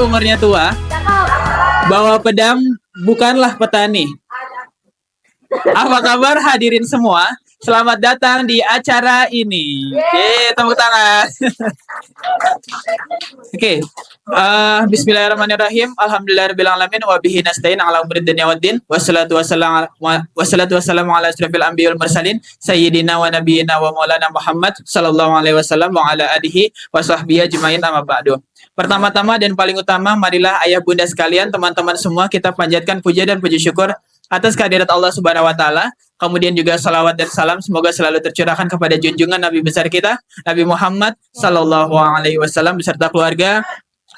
umurnya tua, bawa pedang bukanlah petani. Apa kabar hadirin semua? Selamat datang di acara ini. Oke, tepuk tangan. Oke. Bismillahirrahmanirrahim. Alhamdulillahirabbil wa bihi nasta'in ala umuri dunya waddin. Wassalatu wassalamu ala asyrofil anbiya'i wal mursalin sayyidina wa nabiyyina wa maulana Muhammad sallallahu alaihi wasallam wa ala alihi wa sahbihi ajmain amma ba'du. Pertama-tama dan paling utama, marilah ayah bunda sekalian, teman-teman semua, kita panjatkan puja dan puji syukur atas kehadirat Allah Subhanahu wa taala. Kemudian juga salawat dan salam semoga selalu tercurahkan kepada junjungan Nabi besar kita, Nabi Muhammad sallallahu alaihi wasallam beserta keluarga,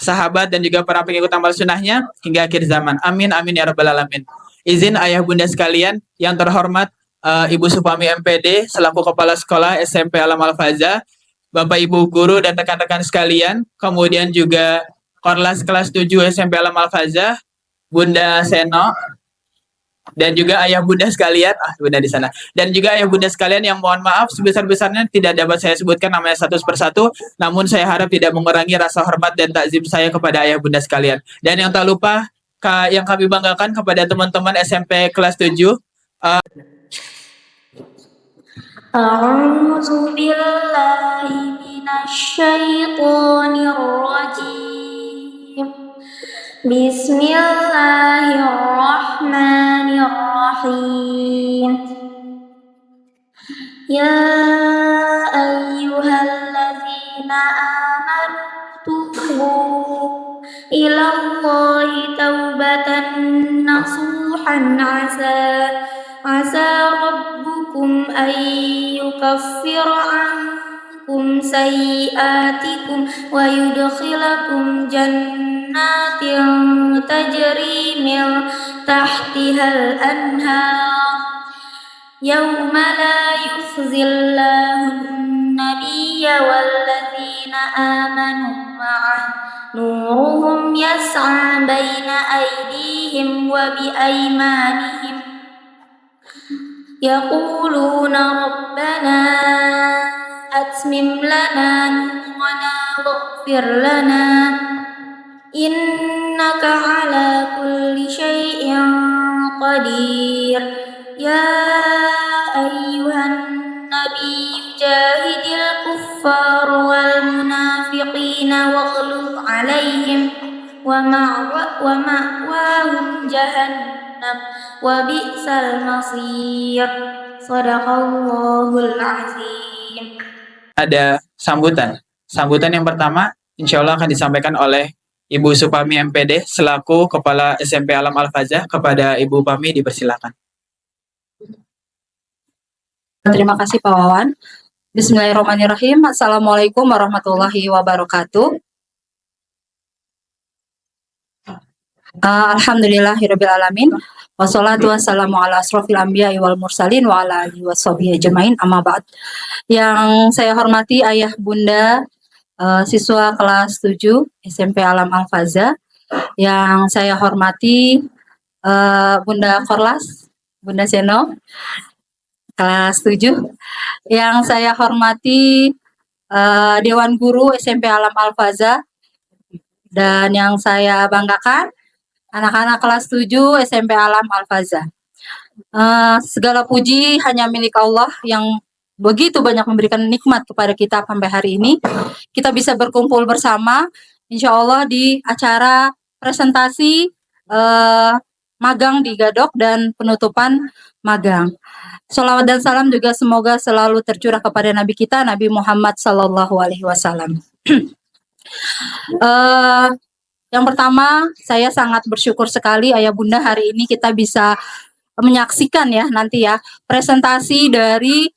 sahabat dan juga para pengikut amal sunnahnya hingga akhir zaman. Amin amin ya rabbal alamin. Izin ayah bunda sekalian yang terhormat, Ibu Supami MPD selaku Kepala Sekolah SMP Alam Al-Faza, Bapak Ibu guru dan rekan-rekan sekalian, kemudian juga Korlas kelas 7 SMP Alam Al-Faza, Bunda Seno, dan juga ayah bunda sekalian, bunda di sana, dan juga ayah bunda sekalian yang mohon maaf sebesar-besarnya tidak dapat saya sebutkan namanya satu persatu, namun saya harap tidak mengurangi rasa hormat dan takzim saya kepada ayah bunda sekalian. Dan yang tak lupa, yang kami banggakan kepada teman-teman SMP kelas 7. A'udzu billahi minasyaitonir rajim. Bismillahirrahmanirrahim. Ya ayyuhalladzina amanu tubu ilallahi taubatan nasuhan asa rabbukum an yukaffira ankum sayyi'atikum wa yudkhilakum jannatin tajri min tahtihal anhar yawma la yukhzillahu an-nabiyya walladzina amanu ma'ah nuruhum yas'a baina aydihim wa bi aymanihim yaquluna rabbana atmim lana nurana waghfir lana innaka ala kulli syai'in qadir. Ya ayyuhan nabi jahidil kuffar wal munafiqina waghlub alaihim wa ma'wahum jahannam wa bi'sal masir. Shadaqallahul azim. Ada sambutan yang pertama insya Allah akan disampaikan oleh Ibu Supami MPD selaku Kepala SMP Alam Al-Faza. Kepada Ibu Pami dipersilakan. Terima kasih Pak Wawan. Bismillahirrahmanirrahim. Assalamualaikum warahmatullahi wabarakatuh. Alhamdulillahirabbil alamin. Wassalatu wassalamu ala asrofil anbiya'i wal mursalin wa ala alihi washabihi ajmain amma ba'd. Yang saya hormati ayah bunda siswa kelas 7 SMP Alam Al-Faza. Yang saya hormati Bunda Korlas, Bunda Seno kelas 7. Yang saya hormati Dewan Guru SMP Alam Al-Faza. Dan yang saya banggakan anak-anak kelas 7 SMP Alam Al-Faza. Segala puji hanya milik Allah yang begitu banyak memberikan nikmat kepada kita sampai hari ini. Kita bisa berkumpul bersama, insya Allah di acara presentasi magang di Gadok dan penutupan magang. Sholawat dan salam juga semoga selalu tercurah kepada Nabi kita, Nabi Muhammad Sallallahu Alaihi Wasallam. Yang pertama, saya sangat bersyukur sekali ayah bunda hari ini kita bisa menyaksikan ya nanti ya presentasi dari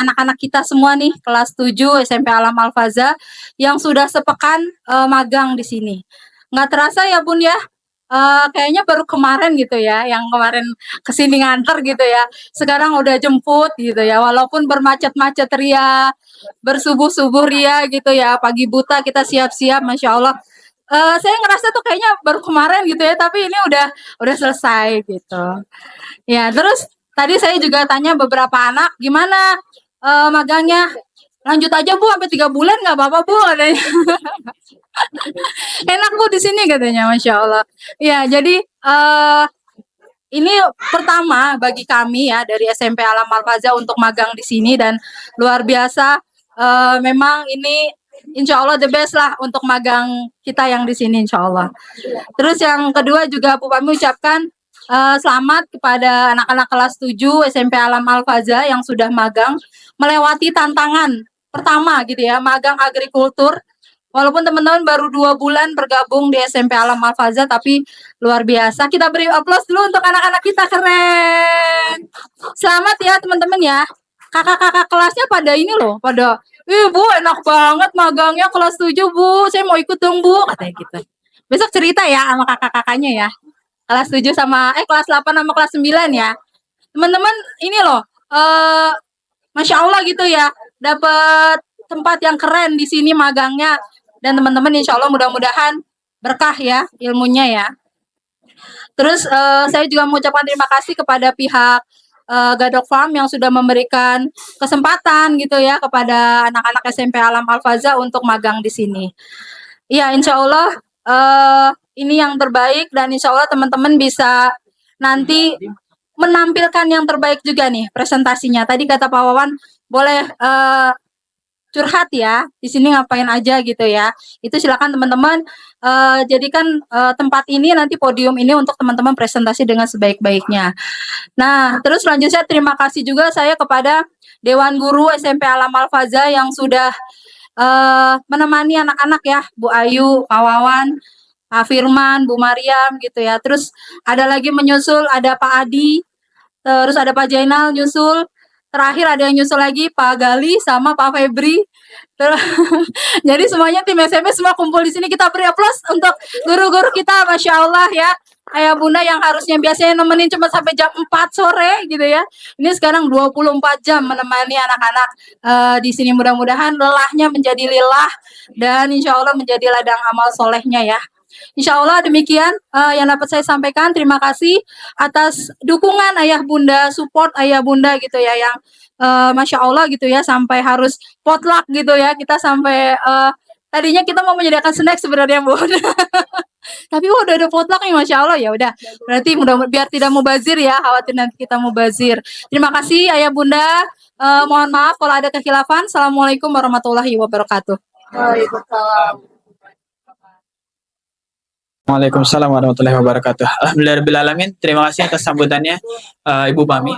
anak-anak kita semua nih kelas 7 SMP Alam Al-Faza yang sudah sepekan magang di sini. Nggak terasa ya bun ya, kayaknya baru kemarin gitu ya, yang kemarin kesini nganter gitu ya. Sekarang udah jemput gitu ya, walaupun bermacet-macet ria, bersubuh-subuh ria gitu ya, pagi buta kita siap-siap, Masya Allah. Saya ngerasa tuh kayaknya baru kemarin gitu ya, tapi ini udah selesai gitu. Ya, terus tadi saya juga tanya beberapa anak, gimana magangnya? Lanjut aja Bu, sampai 3 bulan nggak apa-apa Bu, katanya. Enak Bu di sini katanya, Masya Allah. Ya, jadi ini pertama bagi kami ya dari SMP Alam Al-Faza untuk magang di sini dan luar biasa. Memang ini insya Allah the best lah untuk magang kita yang di sini insya Allah. Terus yang kedua juga Bu kami ucapkan selamat kepada anak-anak kelas 7 SMP Alam Al-Faza yang sudah magang melewati tantangan pertama gitu ya, magang agrikultur. Walaupun teman-teman baru 2 bulan bergabung di SMP Alam Al-Faza, tapi luar biasa. Kita beri aplaus dulu untuk anak-anak kita, keren. Selamat ya teman-teman ya. Kakak-kakak kelasnya pada ini loh, pada, Bu enak banget magangnya kelas 7 Bu, saya mau ikut dong Bu, katanya gitu. Besok cerita ya sama kakak-kakaknya ya. Kelas 7 sama, kelas 8 sama kelas 9 ya. Teman-teman ini loh, Masya Allah gitu ya, dapat tempat yang keren di sini magangnya. Dan teman-teman insya Allah mudah-mudahan berkah ya ilmunya ya. Terus saya juga mengucapkan terima kasih kepada pihak Gadok Farm yang sudah memberikan kesempatan gitu ya kepada anak-anak SMP Alam Al-Faza untuk magang di sini. Iya, insya Allah ini yang terbaik dan insya Allah teman-teman bisa nanti menampilkan yang terbaik juga nih presentasinya. Tadi kata Pak Wawan boleh curhat ya di sini ngapain aja gitu ya. Itu silakan teman-teman jadikan tempat ini nanti podium ini untuk teman-teman presentasi dengan sebaik-baiknya. Nah, terus selanjutnya terima kasih juga saya kepada Dewan Guru SMP Alam Al-Faza yang sudah menemani anak-anak ya, Bu Ayu, Pak Wawan, Pak Firman, Bu Mariam gitu ya. Terus ada lagi menyusul ada Pak Adi, terus ada Pak Jainal nyusul, terakhir ada yang nyusul lagi Pak Gali sama Pak Febri. Terus, jadi semuanya tim SMP semua kumpul di sini. Kita beri aplaus untuk guru-guru kita, Masya Allah ya. Ayah bunda yang harusnya biasanya nemenin cuma sampai jam 4 sore gitu ya. Ini sekarang 24 jam menemani anak-anak di sini. Mudah-mudahan lelahnya menjadi lilah dan insya Allah menjadi ladang amal solehnya ya. Insya Allah demikian yang dapat saya sampaikan. Terima kasih atas dukungan ayah bunda, support ayah bunda gitu ya yang Masya Allah gitu ya sampai harus potluck gitu ya. Kita sampai tadinya kita mau menyediakan snack sebenarnya Bu. Tapi udah ada potluck nih Masya Allah ya udah. Berarti mudah biar tidak mubazir ya, khawatir nanti kita mubazir. Terima kasih ayah bunda. Mohon maaf kalau ada kekhilafan. Assalamualaikum warahmatullahi wabarakatuh. Waalaikumsalam. Waalaikumsalam warahmatullahi wabarakatuh. Alhamdulillahirrahmanirrahim. Terima kasih atas sambutannya Ibu Pami.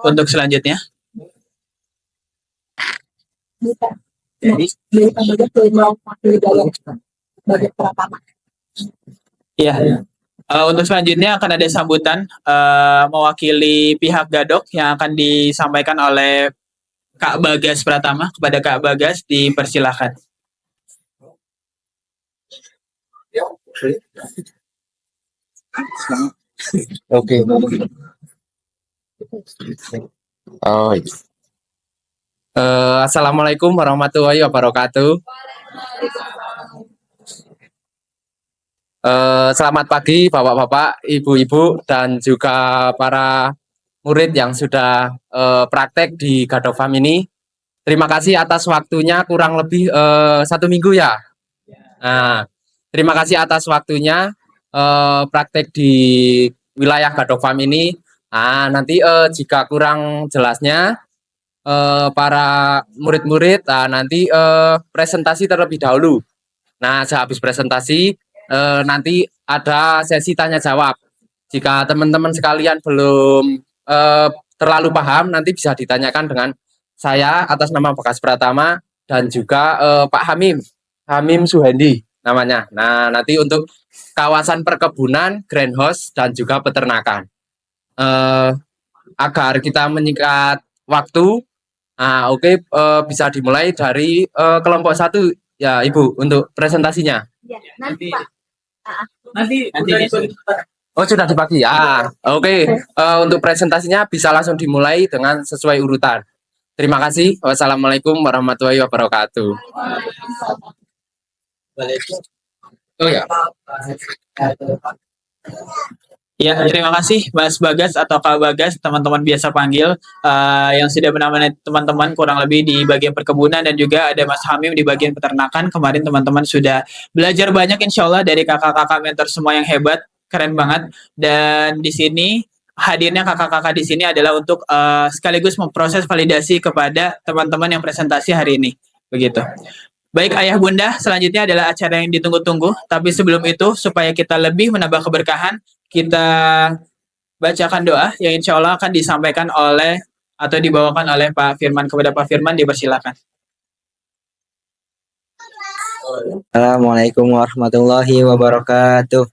Untuk selanjutnya. Iya. Untuk selanjutnya akan ada sambutan mewakili pihak Gadok yang akan disampaikan oleh Kak Bagas Pratama. Kepada Kak Bagas dipersilahkan. Oke. Oh, Assalamualaikum warahmatullahi wabarakatuh. Selamat pagi Bapak-Bapak, Ibu-Ibu, dan juga para murid yang sudah praktek di Gadok Farm ini. Terima kasih atas waktunya, kurang lebih 1 minggu ya. Nah, terima kasih atas waktunya praktek di wilayah Gadok Farm ini. Nah, nanti jika kurang jelasnya para murid-murid, nanti presentasi terlebih dahulu. Nah, sehabis presentasi nanti ada sesi tanya jawab. Jika teman-teman sekalian belum terlalu paham, nanti bisa ditanyakan dengan saya atas nama Bagas Pratama dan juga Pak Hamim Suhendi namanya. Nah, nanti untuk kawasan perkebunan, greenhouse, dan juga peternakan. Agar kita menyingkat waktu, oke, bisa dimulai dari kelompok 1 ya Ibu untuk presentasinya. Ya, nanti Pak. Nanti Oh, sudah dibagi ya. Oke, untuk presentasinya bisa langsung dimulai dengan sesuai urutan. Terima kasih. Wassalamualaikum warahmatullahi wabarakatuh. Oh ya. Ya, terima kasih Mas Bagas atau Kak Bagas, teman-teman biasa panggil, yang sudah menemani teman-teman kurang lebih di bagian perkebunan dan juga ada Mas Hamim di bagian peternakan. Kemarin teman-teman sudah belajar banyak insya Allah dari kakak-kakak mentor semua yang hebat, keren banget. Dan di sini hadirnya kakak-kakak di sini adalah untuk sekaligus memproses validasi kepada teman-teman yang presentasi hari ini. Begitu. Baik ayah bunda, selanjutnya adalah acara yang ditunggu-tunggu. Tapi sebelum itu, supaya kita lebih menambah keberkahan, kita bacakan doa yang insya Allah akan disampaikan oleh atau dibawakan oleh Pak Firman. Kepada Pak Firman, dipersilakan. Assalamualaikum warahmatullahi wabarakatuh.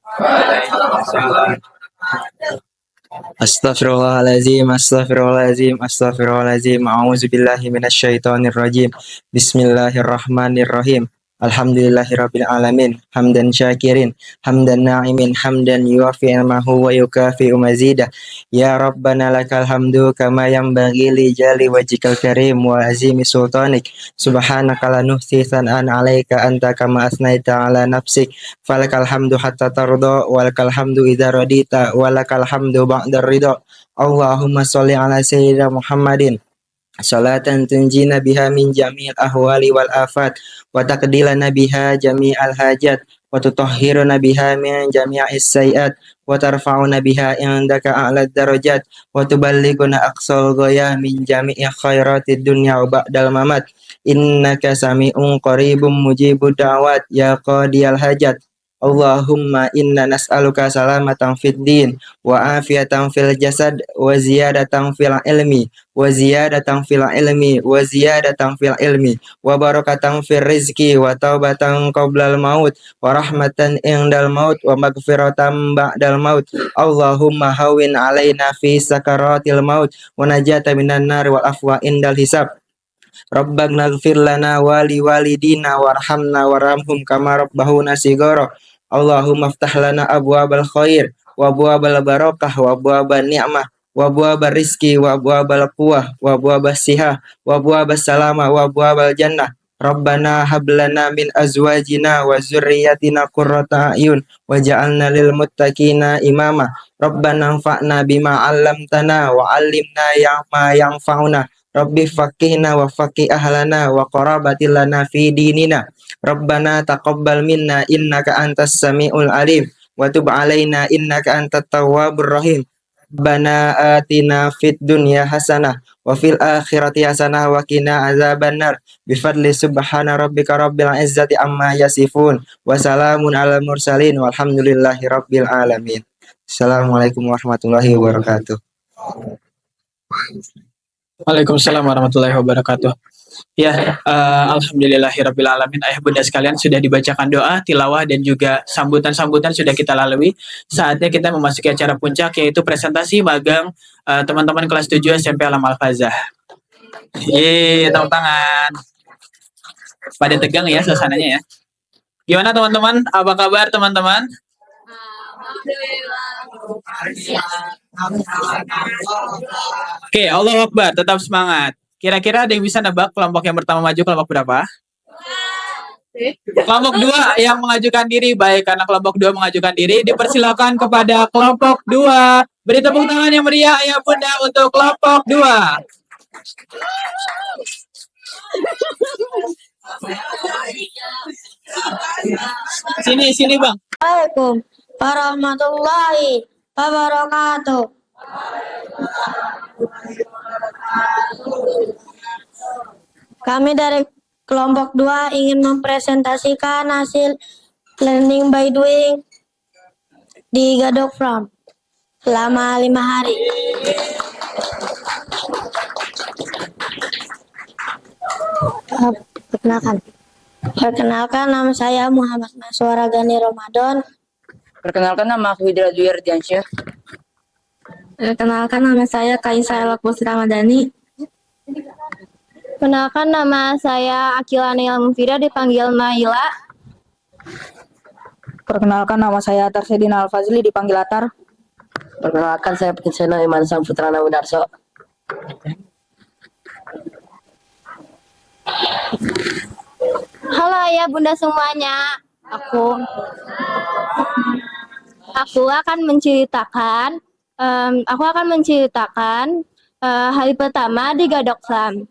Astaghfirullahaladzim, astaghfirullahaladzim, astaghfirullahaladzim. A'udzubillahi minasyaitonirrajim. Bismillahirrahmanirrahim. Alhamdulillahirabbil alamin. Hamdan syakirin, hamdan na'imin, hamdan yuwafi ni'amahu wa yukafi'u mazidah. Ya Rabbana lakal hamdu kama yanbaghi li jali wajhikal karim wa azimi sultanik. Subhanaka la nuhsi san'an 'alaika anta kama asnaita 'ala nafsik. Falakal hamdu hatta tarda walakal hamdu idza radita walakal hamdu ba'da ridha. Allahumma sholli ala sayyidina Muhammadin salatan tunjina biha min jami'il ahwali wal afat wa taqdilana biha jami'al hajat wa tutahhiruna biha min jami'is sayiat wa tarfa'una biha indaka a'la darajat wa tuballighuna aqsal ghaya min jami'i khairatid dunya wa ba'dal mamat. Innaka sami'un qaribun mujibud da'wat ya qadiyal hajat. Allahumma inna nas'aluka salamatan fid din wa afiyatan fil jasad wa ziyadatan fil ilmi wa ziyadatan fil ilmi wa ziyadatan fil ilmi wa barakatan fil rizki wa taubatan qoblal maut wa rahmatan indal maut wa magfiratan ba'dal maut. Allahumma hawin alaina fi sakaratil maut wa najata minan nar wal afwa indal hisab. Rabbana ighfir lana wa li walidina warhamna warhamhum kama rabbahuna shighara. Allahumma iftah lana abwabal khair wa abwabal barakah wa abwabal ni'mah wa abwabal rizki wa abwabal quwwah wa abwabal sihah wa abwabal salama wa abwabal jannah. Rabbana hab lana min azwajina wa zurriyyatina qurrata a'yun waj'alna lil muttaqina imama. Rabbana anfa'na bima 'allamtana wa 'allimna ma yanfa'una. Rabbi faqihna wa faqih ahlana wa qarabatil lana fi dinina. Rabbana taqabbal minna innaka antas samiul alim wa tub alaina innaka antat tawwabur rahim. Rabbana atina fid dunya hasanah wa fil akhirati hasanah wa qina azabannar. Bifadli subhana rabbika rabbil izzati amma yasifun wa salamun alal mursalin walhamdulillahi rabbil alamin. Assalamualaikum warahmatullahi wabarakatuh. Waalaikumsalam warahmatullahi wabarakatuh. Ya, alhamdulillahirabbil alamin. Ayah bunda sekalian, sudah dibacakan doa, tilawah dan juga sambutan-sambutan sudah kita lalui. Saatnya kita memasuki acara puncak yaitu presentasi magang teman-teman kelas 7 SMP Alam Al-Fazah. Yeay, tepuk tangan. Pada tegang ya suasananya ya. Gimana teman-teman? Apa kabar teman-teman? Oke, Allahu Akbar, tetap semangat. Kira-kira ada yang bisa nebak kelompok yang pertama maju kelompok berapa? Kelompok 2 yang mengajukan diri. Baik, karena kelompok 2 mengajukan diri, dipersilakan kepada kelompok 2. Beri tepuk tangan yang meriah ya bunda untuk kelompok 2. Sini bang. Assalamualaikum warahmatullahi wabarakatuh. Kami dari kelompok 2 ingin mempresentasikan hasil learning by doing di Gadok Farm selama 5 hari. Perkenalkan nama saya Muhammad Maswara Gani Ramadan. Perkenalkan nama aku Hidra Dwi Ardiansyah. Perkenalkan nama saya Kaisa Elakbus Ramadhani. Perkenalkan nama saya Akila Neil Mufida, dipanggil Maila. Perkenalkan nama saya Tarsedin Al-Fazli, dipanggil Atar. Perkenalkan saya Pekinseno Iman Samputrana Winarso. Halo ayah bunda semuanya. Aku akan menceritakan hari pertama di Gadok Sam.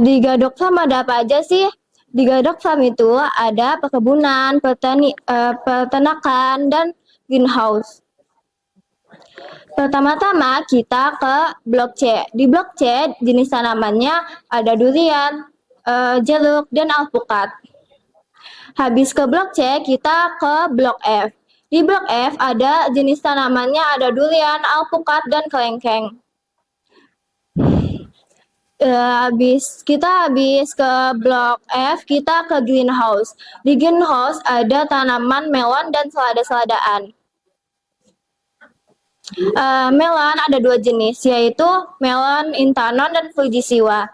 Di Gadok Sam ada apa aja sih? Di Gadok Sam itu ada perkebunan, peternakan, dan greenhouse. Pertama-tama kita ke Blok C. Di Blok C jenis tanamannya ada durian, jeruk, dan alpukat. Habis ke Blok C kita ke Blok F. Di Blok F ada jenis tanamannya ada durian, alpukat, dan kelengkeng. Habis ke Blok F kita ke greenhouse. Di greenhouse ada tanaman melon dan selada-seladaan. Melon ada 2 jenis, yaitu melon intanon dan Fujisawa.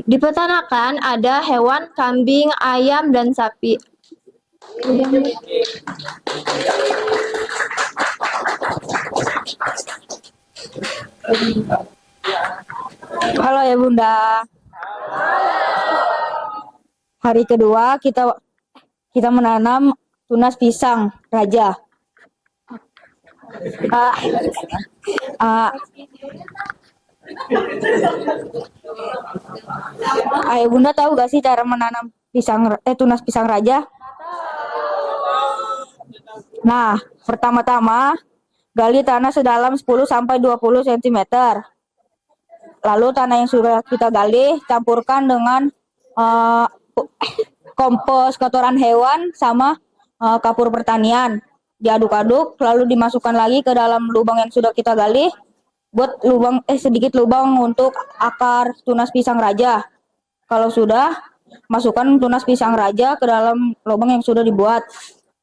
Di peternakan ada hewan kambing, ayam, dan sapi. Halo ya Bunda. Hari kedua kita menanam tunas pisang raja. Ayah Bunda tahu gak sih cara menanam tunas pisang raja? Nah, pertama-tama gali tanah sedalam 10 sampai 20 cm. Lalu tanah yang sudah kita gali campurkan dengan kompos kotoran hewan sama kapur pertanian. Diaduk-aduk lalu dimasukkan lagi ke dalam lubang yang sudah kita gali. Buat sedikit lubang untuk akar tunas pisang raja. Kalau sudah, masukkan tunas pisang raja ke dalam lubang yang sudah dibuat.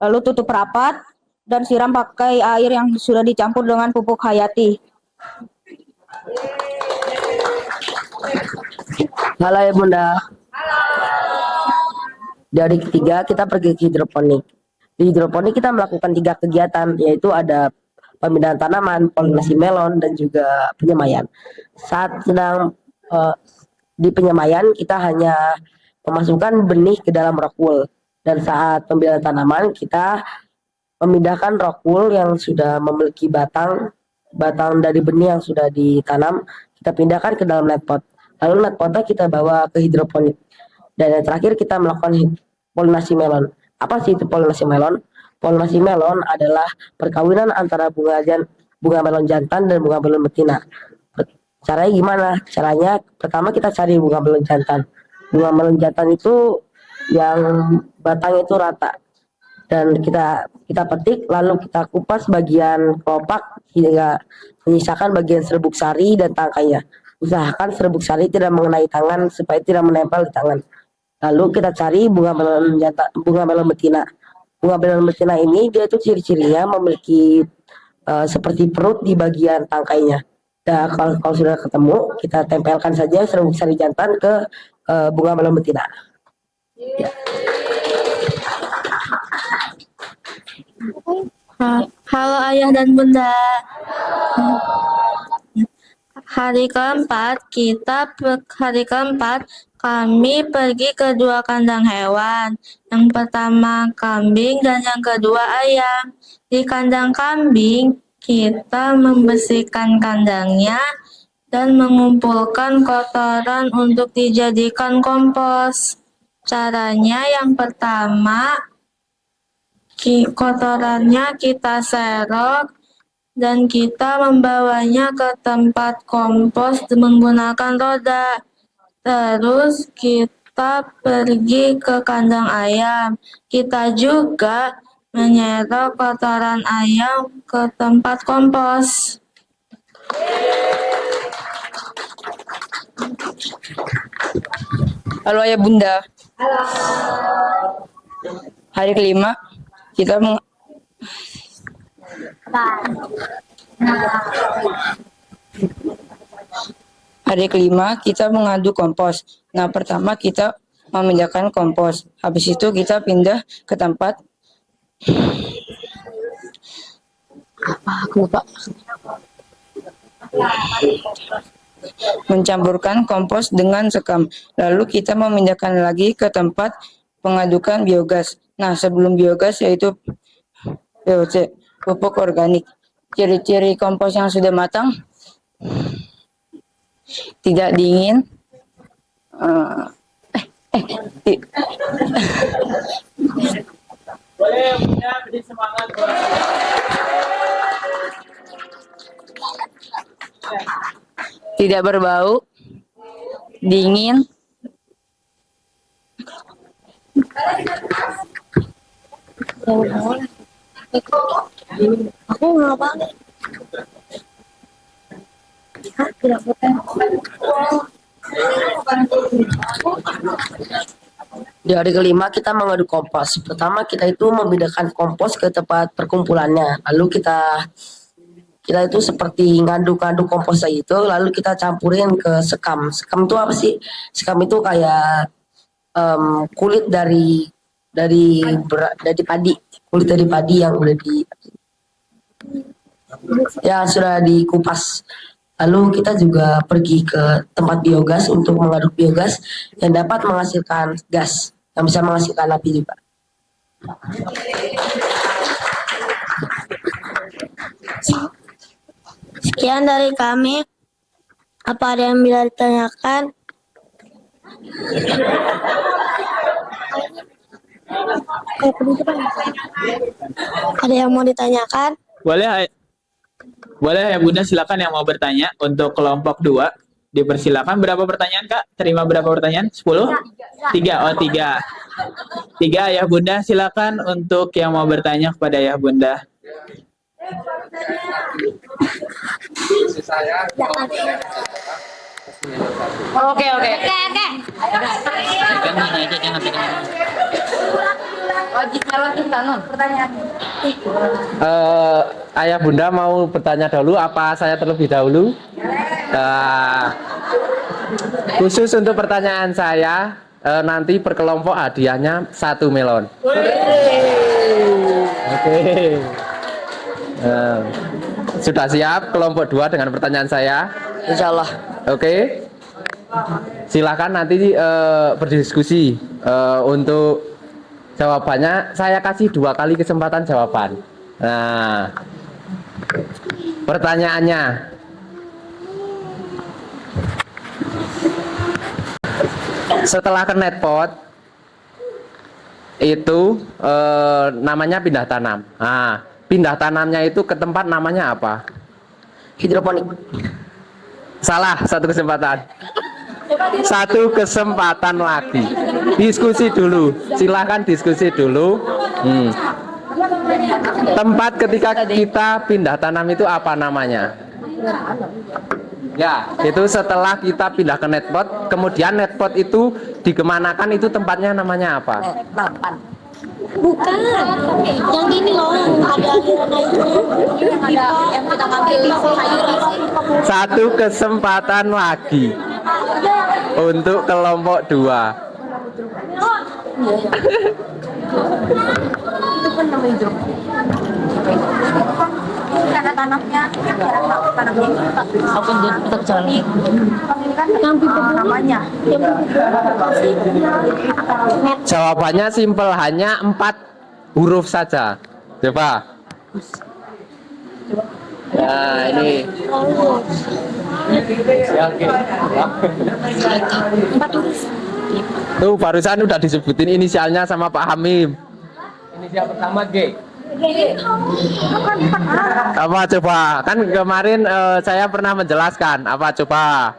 Lalu tutup rapat dan siram pakai air yang sudah dicampur dengan pupuk hayati. Halo ya Bunda. Di hari ketiga kita pergi ke hidroponik. Di hidroponik kita melakukan 3 kegiatan, yaitu ada pemindahan tanaman, polinasi melon, dan juga penyemaian. Saat sedang di penyemaian kita hanya memasukkan benih ke dalam rock wool, dan saat pemindahan tanaman kita memindahkan rock wool yang sudah memiliki batang dari benih yang sudah ditanam, kita pindahkan ke dalam net pot. Lalu net potnya kita bawa ke hidroponik. Dan yang terakhir kita melakukan polinasi melon. Apa sih itu polinasi melon? Polinasi melon adalah perkawinan antara bunga melon jantan dan bunga melon betina. Caranya gimana? Caranya pertama kita cari bunga melon jantan. Bunga melon jantan itu yang batang itu rata. Dan kita petik lalu kita kupas bagian kelopak hingga menyisakan bagian serbuk sari dan tangkainya. Usahakan serbuk sari tidak mengenai tangan supaya tidak menempel di tangan. Lalu kita cari bunga melon betina. Bunga melon betina ini dia itu ciri-cirinya memiliki seperti perut di bagian tangkainya. Dan kalau sudah ketemu, kita tempelkan saja serbuk sari jantan ke bunga melon betina. Ya. Halo Ayah dan Bunda. Hari keempat kami pergi ke 2 kandang hewan. Yang pertama kambing dan yang kedua ayam. Di kandang kambing kita membersihkan kandangnya dan mengumpulkan kotoran untuk dijadikan kompos. Caranya yang pertama kotorannya kita serok dan kita membawanya ke tempat kompos menggunakan roda. Terus kita pergi ke kandang ayam. Kita juga menyerok kotoran ayam ke tempat kompos. Halo Ayah Bunda. Halo. Hari kelima kita mengaduk kompos. Nah, pertama kita memindahkan kompos. Habis itu kita pindah ke tempat mencampurkan kompos dengan sekam. Lalu kita memindahkan lagi ke tempat pengadukan biogas. Nah, sebelum biogas yaitu POC, pupuk organik. Ciri-ciri kompos yang sudah matang, tidak dingin, ti- Boleh Bunda beri semangat buat tidak berbau, dingin, Aku nggak apa. Di hari kelima kita mengaduk kompos. Pertama kita itu membedakan kompos ke tempat perkumpulannya. Lalu kita itu seperti ngaduk-ngaduk kompos itu, lalu kita campurin ke sekam. Sekam itu apa sih? Sekam itu kayak kulit dari padi, kulit dari padi yang udah sudah dikupas. Lalu kita juga pergi ke tempat biogas untuk mengaduk biogas yang dapat menghasilkan gas, yang bisa menghasilkan api juga. Sekian dari kami. Apa ada yang bisa ditanyakan? Ada yang mau ditanyakan? Boleh ya Bunda, silakan yang mau bertanya untuk kelompok 2. Dipersilakan. Berapa pertanyaan Kak? Terima berapa pertanyaan? 10? 3. Oh, 3. 3 ya Bunda, silakan untuk yang mau bertanya kepada ya Bunda. Oke. Ayah Bunda mau bertanya dahulu apa saya terlebih dahulu? Khusus untuk pertanyaan saya, nanti per kelompok hadiahnya 1 melon. Oke. Sudah siap kelompok 2 dengan pertanyaan saya? Insya Allah. Oke. Silakan nanti berdiskusi untuk jawabannya. Saya kasih 2 kali kesempatan jawaban. Nah, pertanyaannya, setelah ke netpot itu namanya pindah tanam. Nah, pindah tanamnya itu ke tempat namanya apa? Hidroponik. Salah, 1 kesempatan. 1 kesempatan lagi. Diskusi dulu. Silahkan diskusi dulu. Tempat ketika kita pindah tanam itu apa namanya? Ya, itu setelah kita pindah ke netpot, kemudian netpot itu dikemanakan, itu tempatnya namanya apa? Bukan. Yang ini loh, yang ada aliran airnya. Yang kita ambil di sayur. 1 kesempatan lagi untuk kelompok 2. Itu pun namanya hidroponik. Karena tanamnya aku tetap jalan. Yang pipa Namanya Jawabannya simpel, hanya 4 huruf saja. Coba. Nah, ini. Tuh, barusan udah disebutin inisialnya sama Pak Hamim. Inisial pertama G. Apa coba? Kan kemarin saya pernah menjelaskan. Apa coba?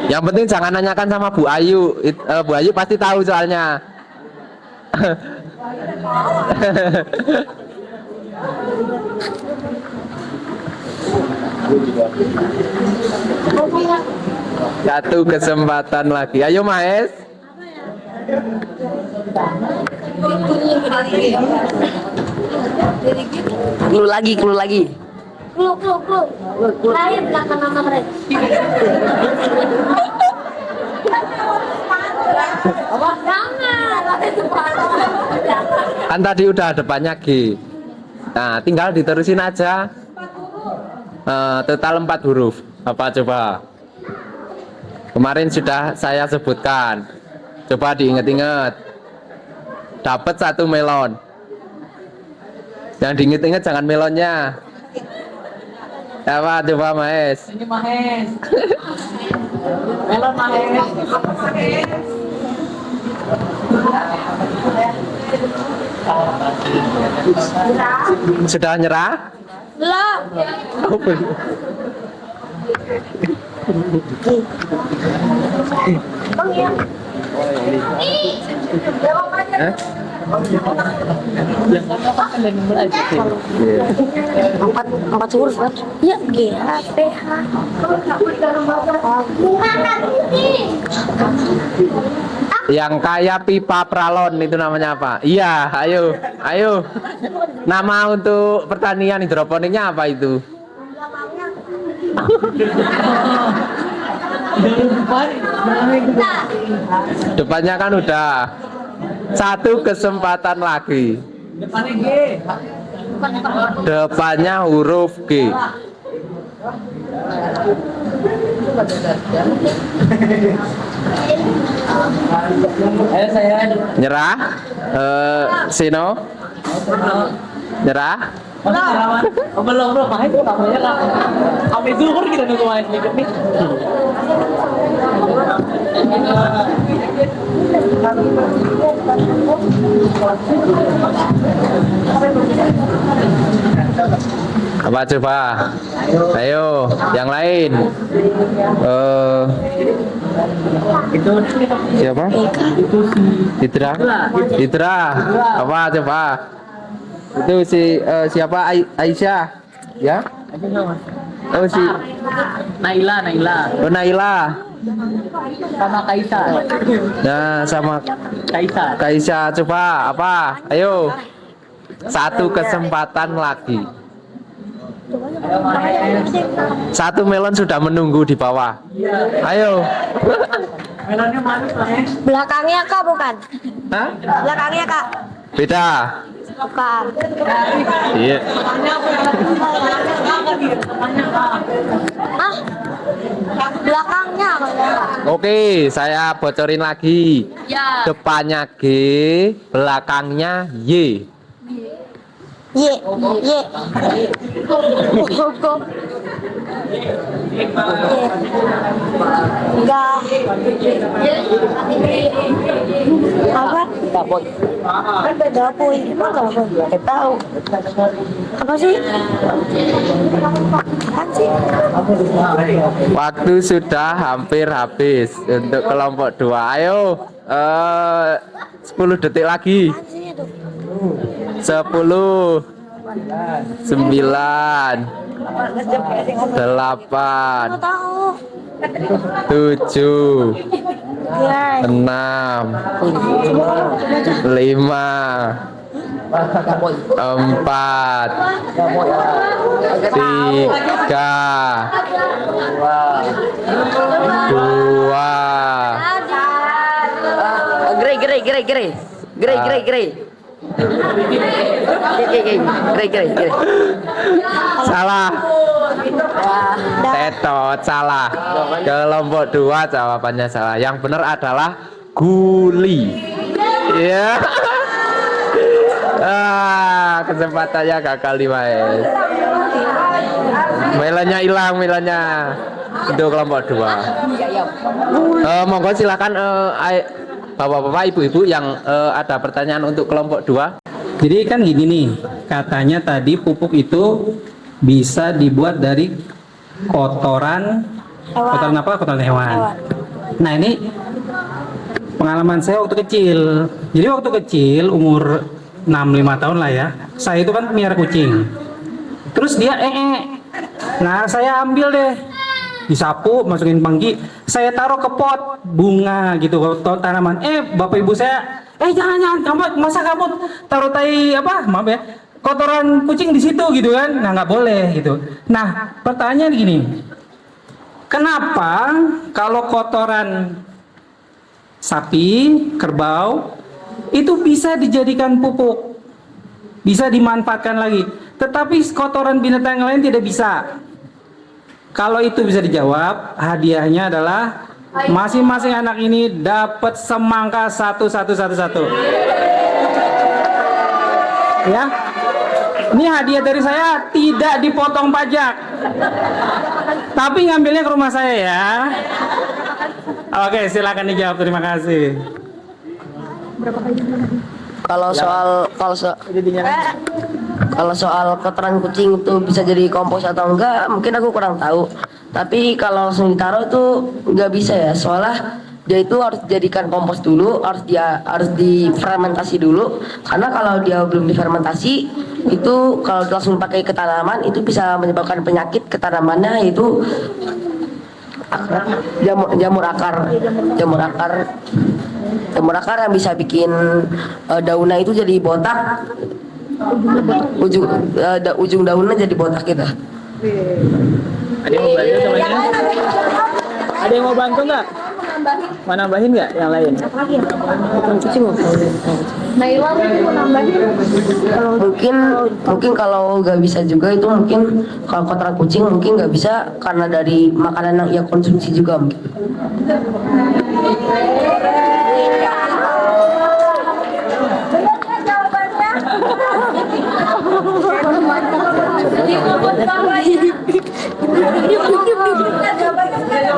Yang penting jangan nanyakan sama Bu Ayu. Bu Ayu pasti tahu soalnya. Satu kesempatan lagi. Ayo Maes. Clue lagi. Klu. Lahir belakang nama mereka. Jangan. Kan tadi udah depannya G. Nah, tinggal diterusin aja. Total 4 huruf. Apa coba? Kemarin sudah saya sebutkan. Coba diinget-inget. Dapat 1 melon. Yang diinget-inget jangan melonnya. Apa coba Mahes? Ini Mahes. Melon Mahes. Sudah nyerah? Belum. Oh, belum. Hah? Empat huruf kan? Ya, G H P H. Yang kayak pipa pralon itu namanya apa? Iya, ayo, ayo. Nama untuk pertanian hidroponiknya apa itu? Depannya kan udah. 1 kesempatan lagi. Depannya G. Depannya huruf G. Ayo saya. Nyerah? Sino? Nyerah? Oh, belum bro, Mahes tuh namanya lah. Sampai zuhur kita nunggu Mahes nih. Apa coba? Ayo, yang lain. Siapa? Hidra. Hidra. Apa coba? Itu siapa? Aisyah. Ya? Oh si Naila. Oh, Naila. Sama Kaisa. Nah, sama Kaisa. Coba apa? Ayo. 1 kesempatan lagi. 1 melon sudah menunggu di bawah. Ayo. Melonnya manis Mahes. Belakangnya Kak bukan? Hah? Belakangnya Kak. Beda. Bukan. Iya. Ah, belakangnya Kak. Oke, saya bocorin lagi. Ya. Depannya G, belakangnya Y. Y. Enggak. Apa? Dapoy. Kan beda poin. Emang enggak poin? Kita tahu. Apa sih? Apaan sih? Waktu sudah hampir habis untuk kelompok 2. Ayo, 10 detik lagi. Apaan sih itu? 10, 9, 8, Enggak tahu. 7, Ya. 6, 5, 4, 3, 2. Grey. Salah. Tetot salah. Kelompok 2 jawabannya salah. Yang benar adalah guli. Ya. Kesempatannya gagal di Maes. Melonnya hilang, melonnya. Untuk kelompok 2. Monggo silakan bapak-bapak, ibu-ibu yang ada pertanyaan untuk kelompok 2. Jadi kan gini nih, katanya tadi pupuk itu bisa dibuat dari kotoran apa? Kotoran hewan. Nah ini pengalaman saya waktu kecil. Jadi waktu kecil umur 6-5 tahun lah ya, saya itu kan miara kucing. Terus dia Nah saya ambil deh, disapu, masukin panggi, saya taruh ke pot bunga gitu, tanaman. Bapak ibu saya, jangan, kamu taruh maaf ya, kotoran kucing di situ gitu kan? Nah nggak boleh gitu. Nah pertanyaan gini, kenapa kalau kotoran sapi, kerbau itu bisa dijadikan pupuk, bisa dimanfaatkan lagi? Tetapi kotoran binatang yang lain tidak bisa. Kalau itu bisa dijawab, hadiahnya adalah masing-masing anak ini dapat semangka satu. Ya, ini hadiah dari saya, tidak dipotong pajak, tapi ngambilnya ke rumah saya ya. Oke, silakan dijawab. Terima kasih. Kalau soal kotoran kucing itu bisa jadi kompos atau enggak, mungkin aku kurang tahu. Tapi kalau langsung ditaruh itu nggak bisa ya, soalnya dia itu harus dijadikan kompos dulu, harus difermentasi dulu. Karena kalau dia belum difermentasi, itu kalau langsung pakai ke tanaman itu bisa menyebabkan penyakit ke tanamannya, yaitu jamur akar yang bisa bikin daunnya itu jadi botak, ujung daunnya jadi botak gitu. Ada yang mau bantu temannya? Ada yang mau bantu nggak? Mau nambahin nggak yang lain? Mungkin kalau nggak bisa juga itu, mungkin kalau kotoran kucing mungkin nggak bisa karena dari makanan yang ia konsumsi juga mungkin.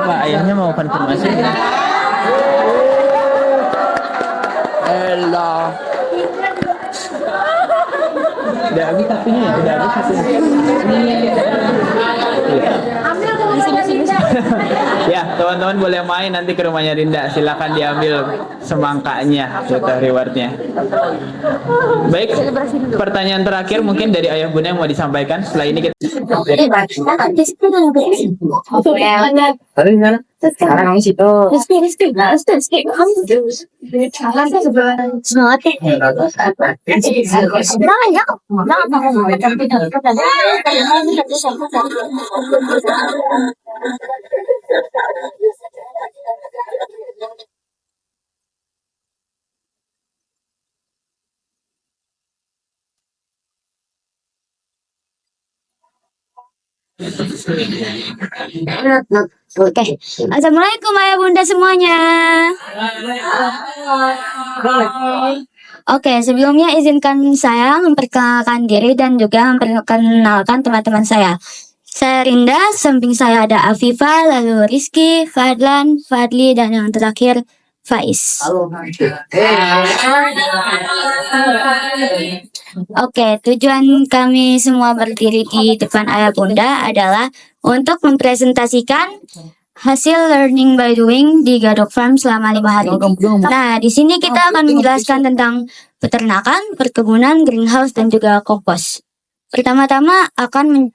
Pak, ayahnya mau konfirmasi. Allah. Udah habis tapinya ya? Udah habis hasilnya? Ya, teman-teman boleh main nanti ke rumahnya Rinda. Silakan diambil semangkanya, itu rewardnya. Baik, pertanyaan terakhir mungkin dari ayah bunda yang mau disampaikan. Setelah ini kita sekarang kamu situ. Oke, Assalamualaikum ayah bunda semuanya. Oke, sebelumnya izinkan saya memperkenalkan diri dan juga memperkenalkan teman-teman saya. Saya Rinda, samping saya ada Afifah, lalu Rizky, Fadlan, Fadli, dan yang terakhir Faiz. Oke, tujuan kami semua berdiri di depan ayah bunda adalah untuk mempresentasikan hasil learning by doing di Gadok Farm selama 5 hari. Nah, di sini kita akan menjelaskan tentang peternakan, perkebunan, greenhouse, dan juga kompos. Pertama-tama akan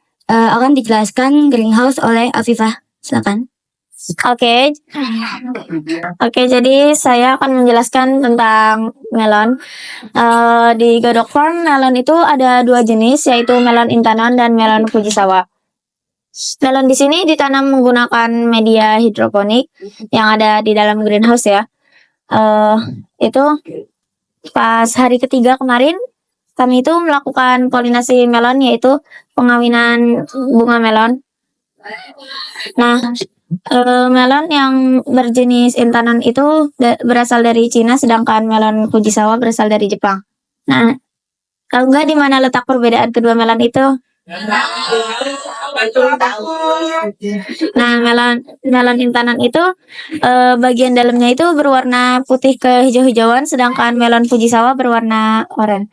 dijelaskan greenhouse oleh Afifah. Silakan. Oke, jadi saya akan menjelaskan tentang melon. Di Gadok Farm, melon itu ada 2 jenis, yaitu melon intanon dan melon Fujisawa. Melon di sini ditanam menggunakan media hidroponik yang ada di dalam greenhouse ya. Itu pas hari ketiga kemarin kami itu melakukan polinasi melon, yaitu pengawinan bunga melon. Nah, melon yang berjenis intanon itu berasal dari Cina, sedangkan melon Fujisawa berasal dari Jepang. Nah, tahu nggak di mana letak perbedaan kedua melon itu? Nah, melon intanon itu bagian dalamnya itu berwarna putih ke hijau-hijauan, sedangkan melon Fujisawa berwarna oranye.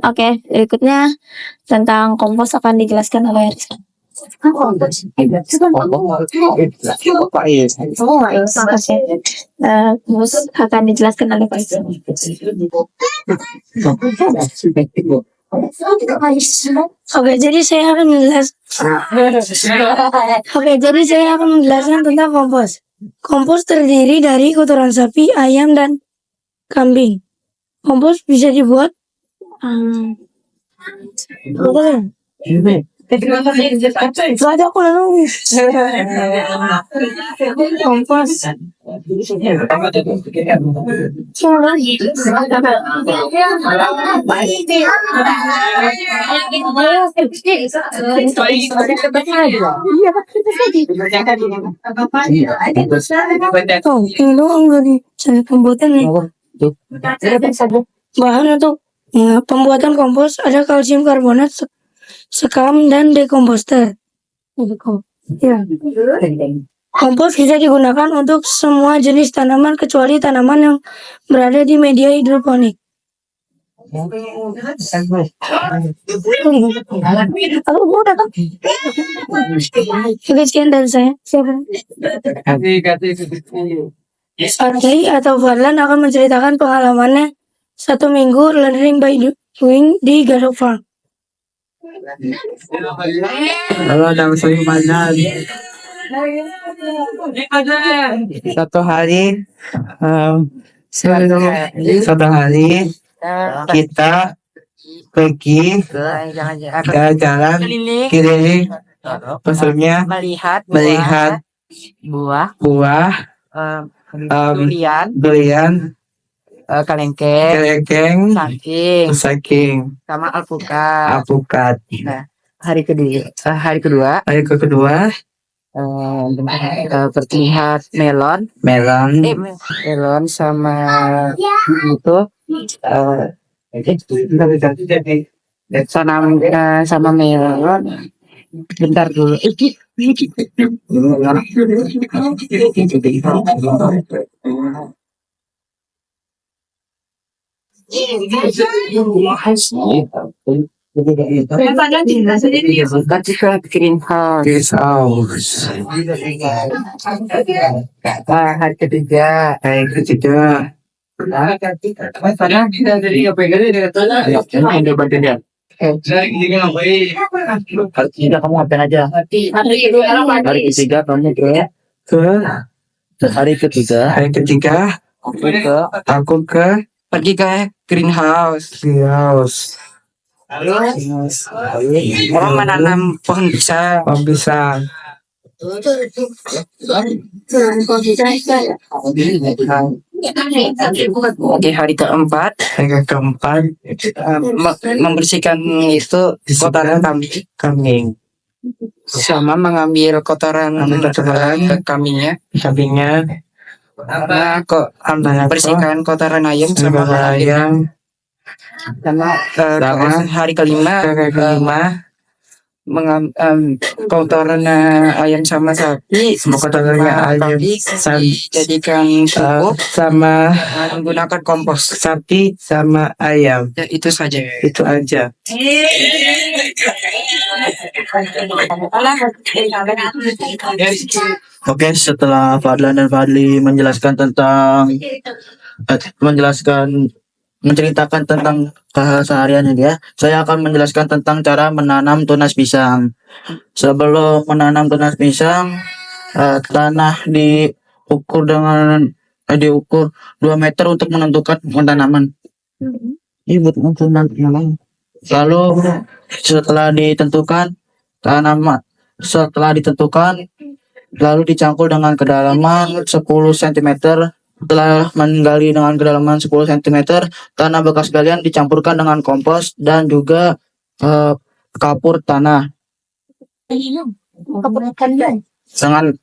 Oke, berikutnya tentang kompos akan dijelaskan oleh Rizky. Kompos akan dijelaskan oleh Faiz. Oke, jadi saya akan menjelaskan tentang kompos. Kompos terdiri dari kotoran sapi, ayam, dan kambing. Kompos bisa dibuat Itu aja aku nangis. Kompas. Oh, ini doang dari cara pembuatannya. Bahan untuk pembuatan kompos ada kalsium karbonat, sekam, dan dekomposter. Ya. Kompos bisa digunakan untuk semua jenis tanaman kecuali tanaman yang berada di media hidroponik. Aku udah kan? Oke, sekian dari saya. Siapa? Ardi atau Fadlan akan menceritakan pengalamannya 1 minggu learning by doing di Gadok Farm. Halo, nama saya Manan. Satu hari, satu hari kita pergi ke jalan keliling, maksudnya melihat buah, durian, kelengkeng, saking, Sama alpukat. alpukat. Hari kedua terlihat melon sama itu sama melon. Bentar dulu. Guys house. Hari ketiga kamu ngapain aja? Hari ketiga kamu hari ketiga aku pergi ke greenhouse. Orang menanam pohon pisang. Oke, hari keempat membersihkan itu kotoran kambing sama mengambil kotoran kambingnya. Nah, kok bersihkan kotoran ayam sama hari kelima kotoran ayam sama sapi, jadikan pupuk sama menggunakan kompos. sapi sama ayam. Ya, itu saja. Itu aja. Oke, setelah Fadlan dan Fadli menceritakan tentang kesehariannya dia, saya akan menjelaskan tentang cara menanam tunas pisang. Sebelum menanam tunas pisang, tanah diukur 2 meter untuk menentukan tanaman. Ini buat tanaman. Lalu setelah ditentukan lalu dicangkul dengan kedalaman 10 cm. Setelah menggali dengan kedalaman 10 cm, tanah bekas galian dicampurkan dengan kompos dan juga kapur tanah dengan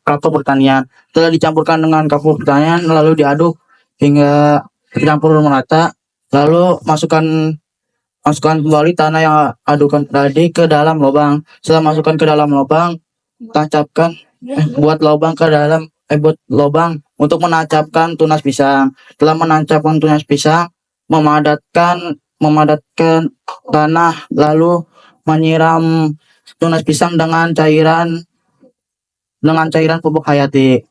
kapur pertanian. Setelah dicampurkan dengan kapur pertanian, lalu diaduk hingga tercampur merata. Lalu masukkan kembali tanah yang adukan tadi ke dalam lubang. Setelah masukkan ke dalam lubang, tancapkan buat lubang untuk menancapkan tunas pisang. Setelah menancapkan tunas pisang, memadatkan tanah, lalu menyiram tunas pisang dengan cairan pupuk hayati.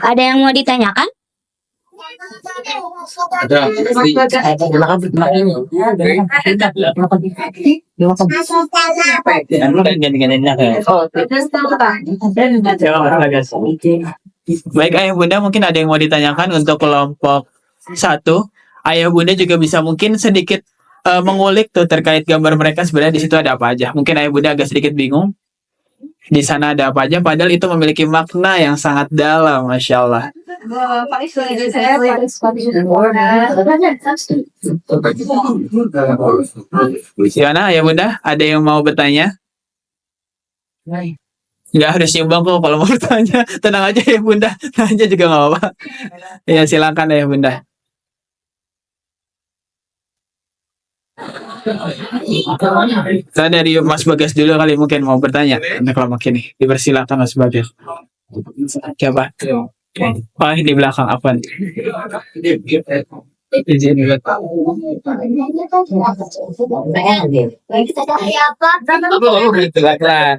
Ada yang mau ditanyakan? Baik ayah bunda, mungkin ada yang mau ditanyakan untuk kelompok 1 ayah bunda juga bisa mungkin sedikit mengulik tuh terkait gambar mereka sebenarnya di situ ada apa aja. Mungkin ayah bunda agak sedikit bingung di sana ada apa aja, padahal itu memiliki makna yang sangat dalam, masya Allah. Gimana ayah bunda? Ada yang mau bertanya? Nggak harus nyumbang kok kalau mau bertanya. Tenang aja ya bunda, tanya juga nggak apa-apa. Ya silakan ya bunda. Saya dari Mas Bagas dulu kali mungkin mau bertanya. Nah, kalau makin nih, dipersilakan Mas Bagas. Coba. Oh, di belakang apa? Izin. Silakan.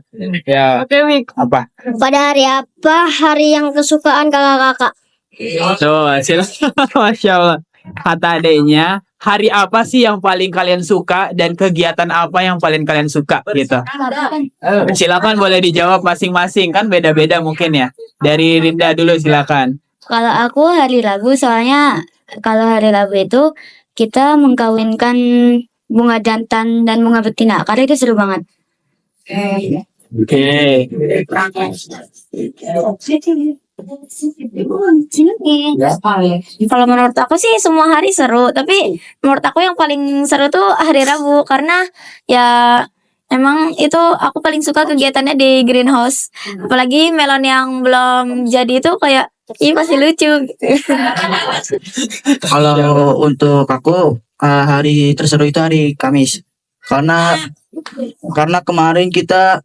Ya. Apa? Pada hari apa hari yang kesukaan kakak-kakak? Tuh, silakan. Masya Allah. Kata adanya, hari apa sih yang paling kalian suka dan kegiatan apa yang paling kalian suka gitu. Silakan boleh dijawab masing-masing kan beda-beda mungkin ya. Dari Rinda dulu silakan. Kalau aku hari Rabu, soalnya kalau hari Rabu itu kita mengkawinkan bunga jantan dan bunga betina. Karena itu seru banget. Oke. Kalau menurut aku sih semua hari seru, tapi menurut aku yang paling seru tuh hari Rabu karena ya emang itu aku paling suka kegiatannya di greenhouse. Apalagi melon yang belum jadi itu kayak ih masih lucu gitu. Kalau untuk aku hari terseru itu hari Kamis karena kemarin kita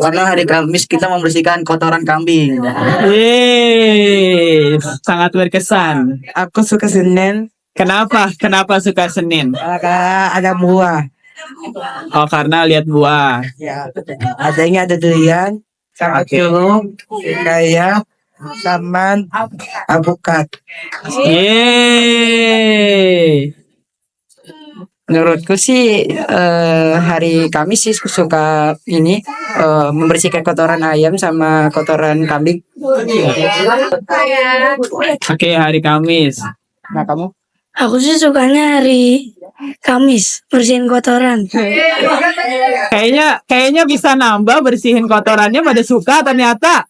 karena hari Kamis kita membersihkan kotoran kambing. Sangat berkesan. Aku suka Senin Kenapa? Kenapa suka Senin? karena ada buah. Oh, karena lihat buah. Ya, adanya ada durian, sama jeruk, kayak sama alpukat. Yeay. Menurutku sih hari Kamis sih suka ini membersihkan kotoran ayam sama kotoran kambing. Oke, hari Kamis. Nah kamu? Aku sih sukanya hari Kamis, bersihin kotoran. Kayaknya bisa nambah bersihin kotorannya pada suka ternyata.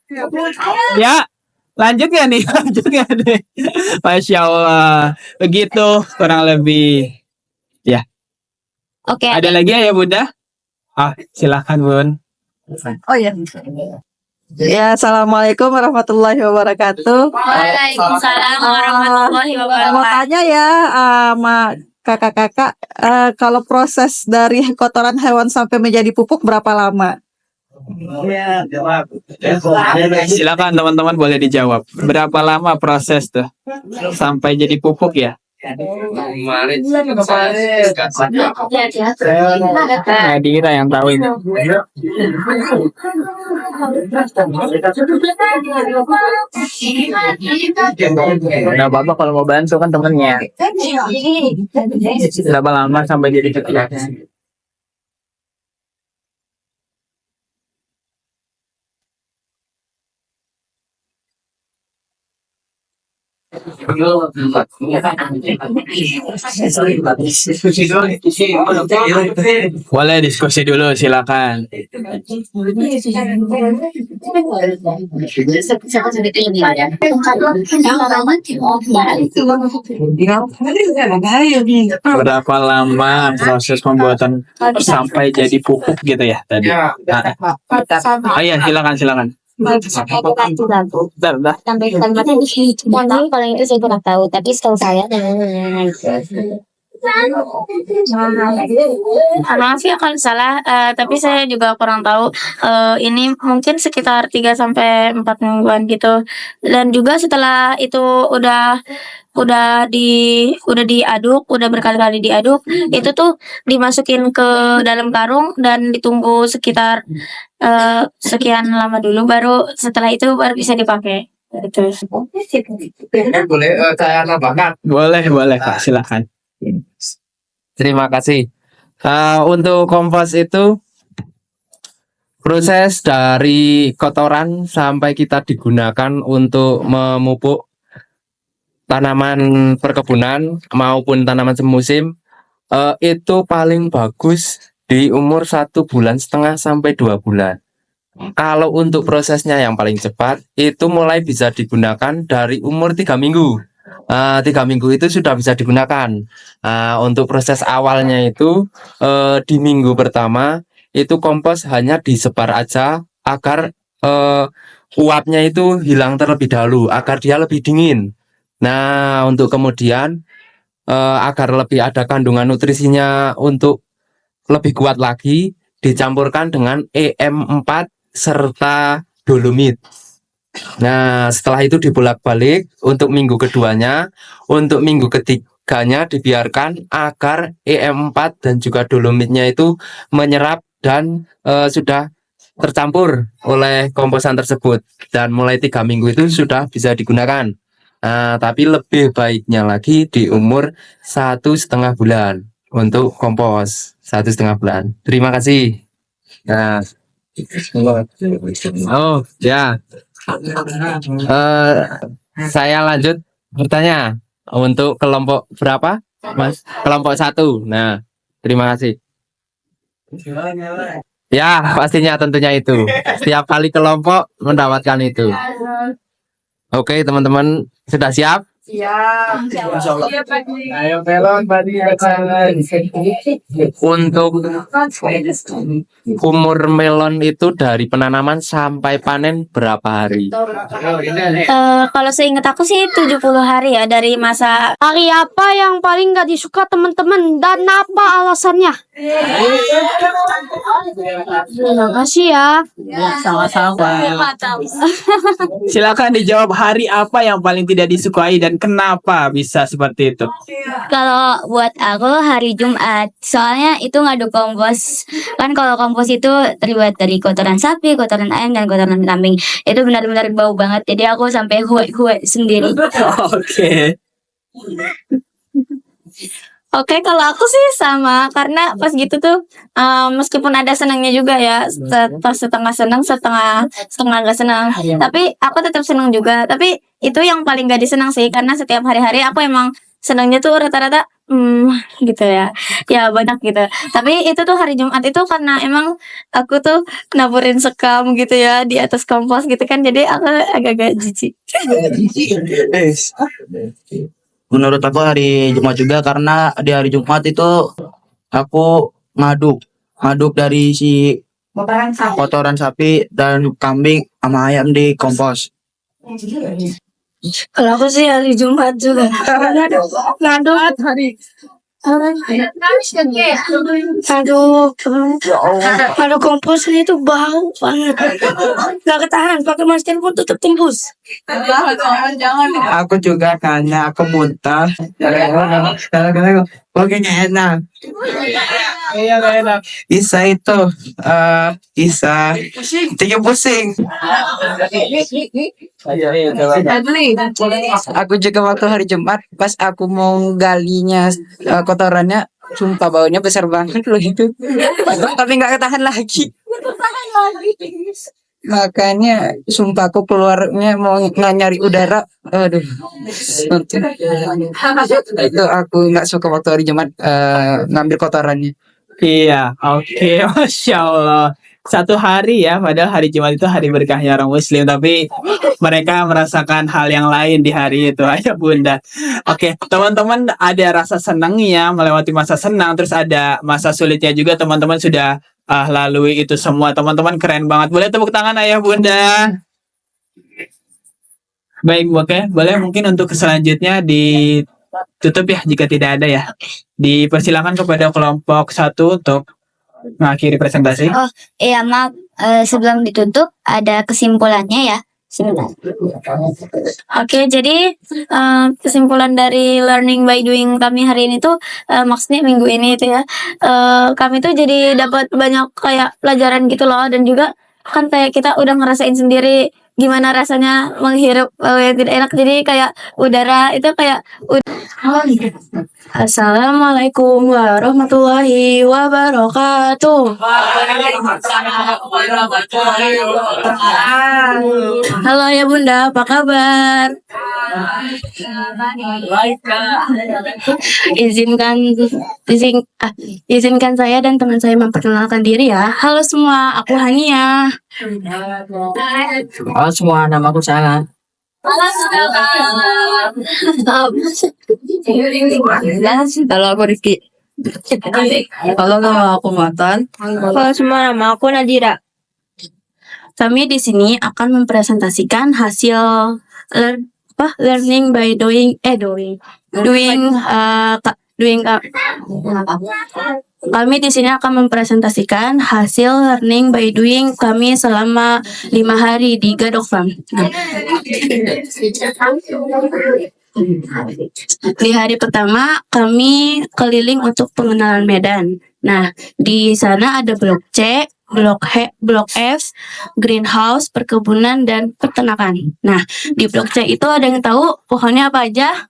Ya, lanjut ya nih, lanjut ya nih. Masya Allah, begitu kurang lebih. Ya, Oke. ada lagi ya bunda? Ah, silakan bun. Oh iya. Ya, assalamualaikum warahmatullahi wabarakatuh. Waalaikumsalam warahmatullahi Mau wabarakatuh. tanya ya sama kakak-kakak, kalau proses dari kotoran hewan sampai menjadi pupuk berapa lama? Silakan teman-teman boleh dijawab. Berapa lama proses tuh sampai jadi pupuk ya? Dira yang tahu ini. Nggak apa-apa kalau mau bantu kan temennya. Berapa lama sampai jadi ketika? Boleh diskusi dulu, silakan. Berapa lama proses pembuatan sampai jadi pupuk gitu ya tadi? Oh iya, silakan. Bentar. Sampai kalimatnya di sini. Mohon maaf kalau itu saya kurang tahu, tapi setahu saya. Maaf ya kalau salah, tapi saya juga kurang tahu. Ini mungkin sekitar 3 sampai 4 mingguan gitu. Dan juga setelah itu udah diaduk, udah berkali-kali diaduk, itu tuh dimasukin ke dalam karung dan ditunggu sekitar sekian lama dulu, baru setelah itu baru bisa dipakai. Gitu. Boleh Kak, silakan. Terima kasih. Untuk kompos itu proses dari kotoran sampai kita digunakan untuk memupuk tanaman perkebunan maupun tanaman semusim itu paling bagus di umur 1,5 bulan sampai 2 bulan. Kalau untuk prosesnya yang paling cepat itu mulai bisa digunakan dari umur 3 minggu. 3 minggu itu sudah bisa digunakan. Untuk proses awalnya itu di minggu pertama itu kompos hanya disebar aja agar uapnya itu hilang terlebih dahulu, agar dia lebih dingin. Nah, untuk kemudian agar lebih ada kandungan nutrisinya untuk lebih kuat lagi, dicampurkan dengan EM4 serta dolomit. Nah, setelah itu dibolak-balik untuk minggu keduanya, untuk minggu ketiganya dibiarkan agar EM4 dan juga dolomitnya itu menyerap dan sudah tercampur oleh komposan tersebut. Dan mulai 3 minggu itu sudah bisa digunakan. Tapi lebih baiknya lagi di umur 1,5 bulan untuk kompos 1,5 bulan. Terima kasih. Nah, oh ya. Saya lanjut bertanya untuk kelompok berapa, Mas? Kelompok 1. Nah, terima kasih. Ya, pastinya tentunya itu. Setiap kali kelompok mendapatkan itu. Oke, teman-teman sudah siap? Ayo melon untuk umur melon itu dari penanaman sampai panen berapa hari? Kalau seingat aku sih 70 hari ya dari masa. Hari apa yang paling gak disuka teman-teman dan apa alasannya? Terima kasih ya. Sama-sama. Silakan dijawab, hari apa yang paling tidak disukai dan kenapa bisa seperti itu? Kalau buat aku hari Jumat, soalnya itu ngadu kompos. Kan kalau kompos itu terbuat dari kotoran sapi, kotoran ayam, dan kotoran kambing. Itu benar-benar bau banget. Jadi aku sampai huek-huek sendiri. Oke. Oke, kalau aku sih sama karena pas gitu tuh meskipun ada senangnya juga ya, pas setengah senang, setengah gak senang. Tapi aku tetap senang juga. Tapi itu yang paling gak disenang sih karena setiap hari-hari aku emang senangnya tuh rata-rata gitu ya. Ya banyak gitu. Tapi itu tuh hari Jumat itu karena emang aku tuh naburin sekam gitu ya di atas kompos gitu kan. Jadi aku agak-agak jijik. Menurut aku hari Jumat juga karena di hari Jumat itu aku ngaduk dari si kotoran sapi dan kambing sama ayam di kompos. Kalau aku sih hari Jumat juga. Ngaduk hari. Aduh, komposnya itu bau banget. Gak ketahan, pakai masker pun tetap tembus. Aku juga karena aku muntah. Pokoknya enak. Iya, gak enak. Isa itu, Isa tiga pusing. Aku juga waktu hari Jumat pas aku mau galinya kotorannya, sumpah baunya besar banget loh itu. Tapi nggak ketahan lagi. Makanya sumpah aku keluarnya mau nggak nyari udara. Aduh. Itu aku nggak suka waktu hari Jumat ngambil kotorannya. Iya, oke. Masya Allah. Satu hari ya, padahal hari Jumat itu hari berkahnya orang Muslim, tapi mereka merasakan hal yang lain di hari itu, ayah bunda. Oke, teman-teman ada rasa senangnya melewati masa senang, terus ada masa sulitnya juga. Teman-teman sudah lalui itu semua. Teman-teman keren banget. Boleh tepuk tangan ayah bunda. Baik, oke. Boleh mungkin untuk selanjutnya ditutup ya jika tidak ada ya. Dipersilakan kepada kelompok 1 untuk mengakhiri presentasi. Oh iya, maaf, sebelum ditutup ada kesimpulannya ya. Sebentar. Oke, jadi kesimpulan dari learning by doing kami hari ini tuh maksudnya minggu ini itu ya, kami tuh jadi dapat banyak kayak pelajaran gitu loh, dan juga kan kayak kita udah ngerasain sendiri gimana rasanya menghirup bau yang tidak enak. Jadi kayak udara itu kayak Assalamualaikum warahmatullahi wabarakatuh. Halo ya Bunda, apa kabar? Izinkan saya dan teman saya memperkenalkan diri ya. Halo semua, aku Hania. Halo semua, nama aku Salah. Halo, aku Rizky. Halo, nama aku Matan. Halo semua, nama aku Nadira. Kami di sini akan mempresentasikan hasil learning by doing. Kami di sini akan mempresentasikan hasil learning by doing kami selama 5 hari di Gadok Farm. Di hari pertama kami keliling untuk pengenalan medan. Nah, di sana ada blok C, blok F, greenhouse, perkebunan, dan peternakan. Nah, di blok C itu ada yang tahu pohonnya apa aja?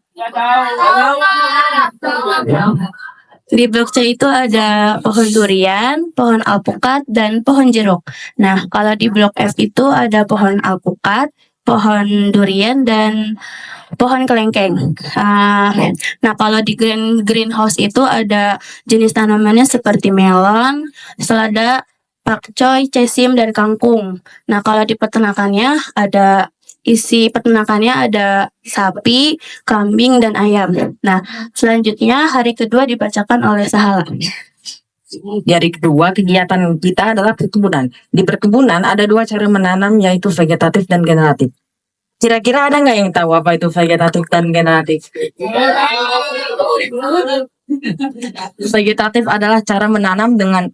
Di blok C itu ada pohon durian, pohon alpukat, dan pohon jeruk. Nah, kalau di blok F itu ada pohon alpukat, pohon durian, dan pohon kelengkeng. Nah, kalau di greenhouse itu ada jenis tanamannya seperti melon, selada, pakcoy, cesim, dan kangkung. Nah, kalau di peternakannya isi peternakannya ada sapi, kambing, dan ayam. Nah, selanjutnya hari kedua dibacakan oleh Sahala. Di hari kedua, kegiatan kita adalah perkebunan. Di perkebunan ada 2 cara menanam, yaitu vegetatif dan generatif. Kira-kira ada nggak yang tahu apa itu vegetatif dan generatif? Vegetatif adalah cara menanam dengan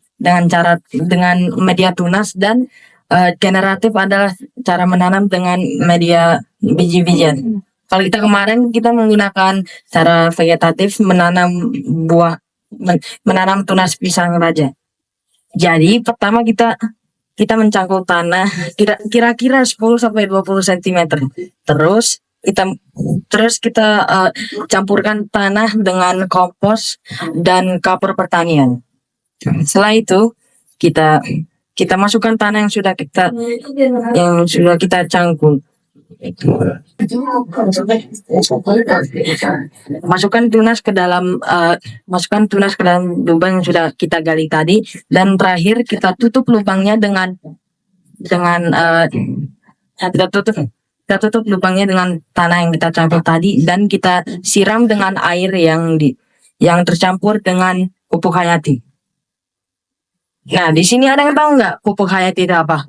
media tunas, dan generatif adalah cara menanam dengan media biji-bijian. Kalau kita menggunakan cara vegetatif menanam menanam tunas pisang raja. Jadi pertama kita mencangkul tanah kira-kira 10 sampai 20 cm. Terus kita campurkan tanah dengan kompos dan kapur pertanian. Setelah itu kita masukkan tanah yang sudah kita cangkul. Masukkan tunas ke dalam lubang yang sudah kita gali tadi, dan terakhir kita tutup lubangnya dengan tanah yang kita campur tadi, dan kita siram dengan air yang tercampur dengan pupuk hayati. Nah, di sini ada yang tahu nggak pupuk hayati itu apa?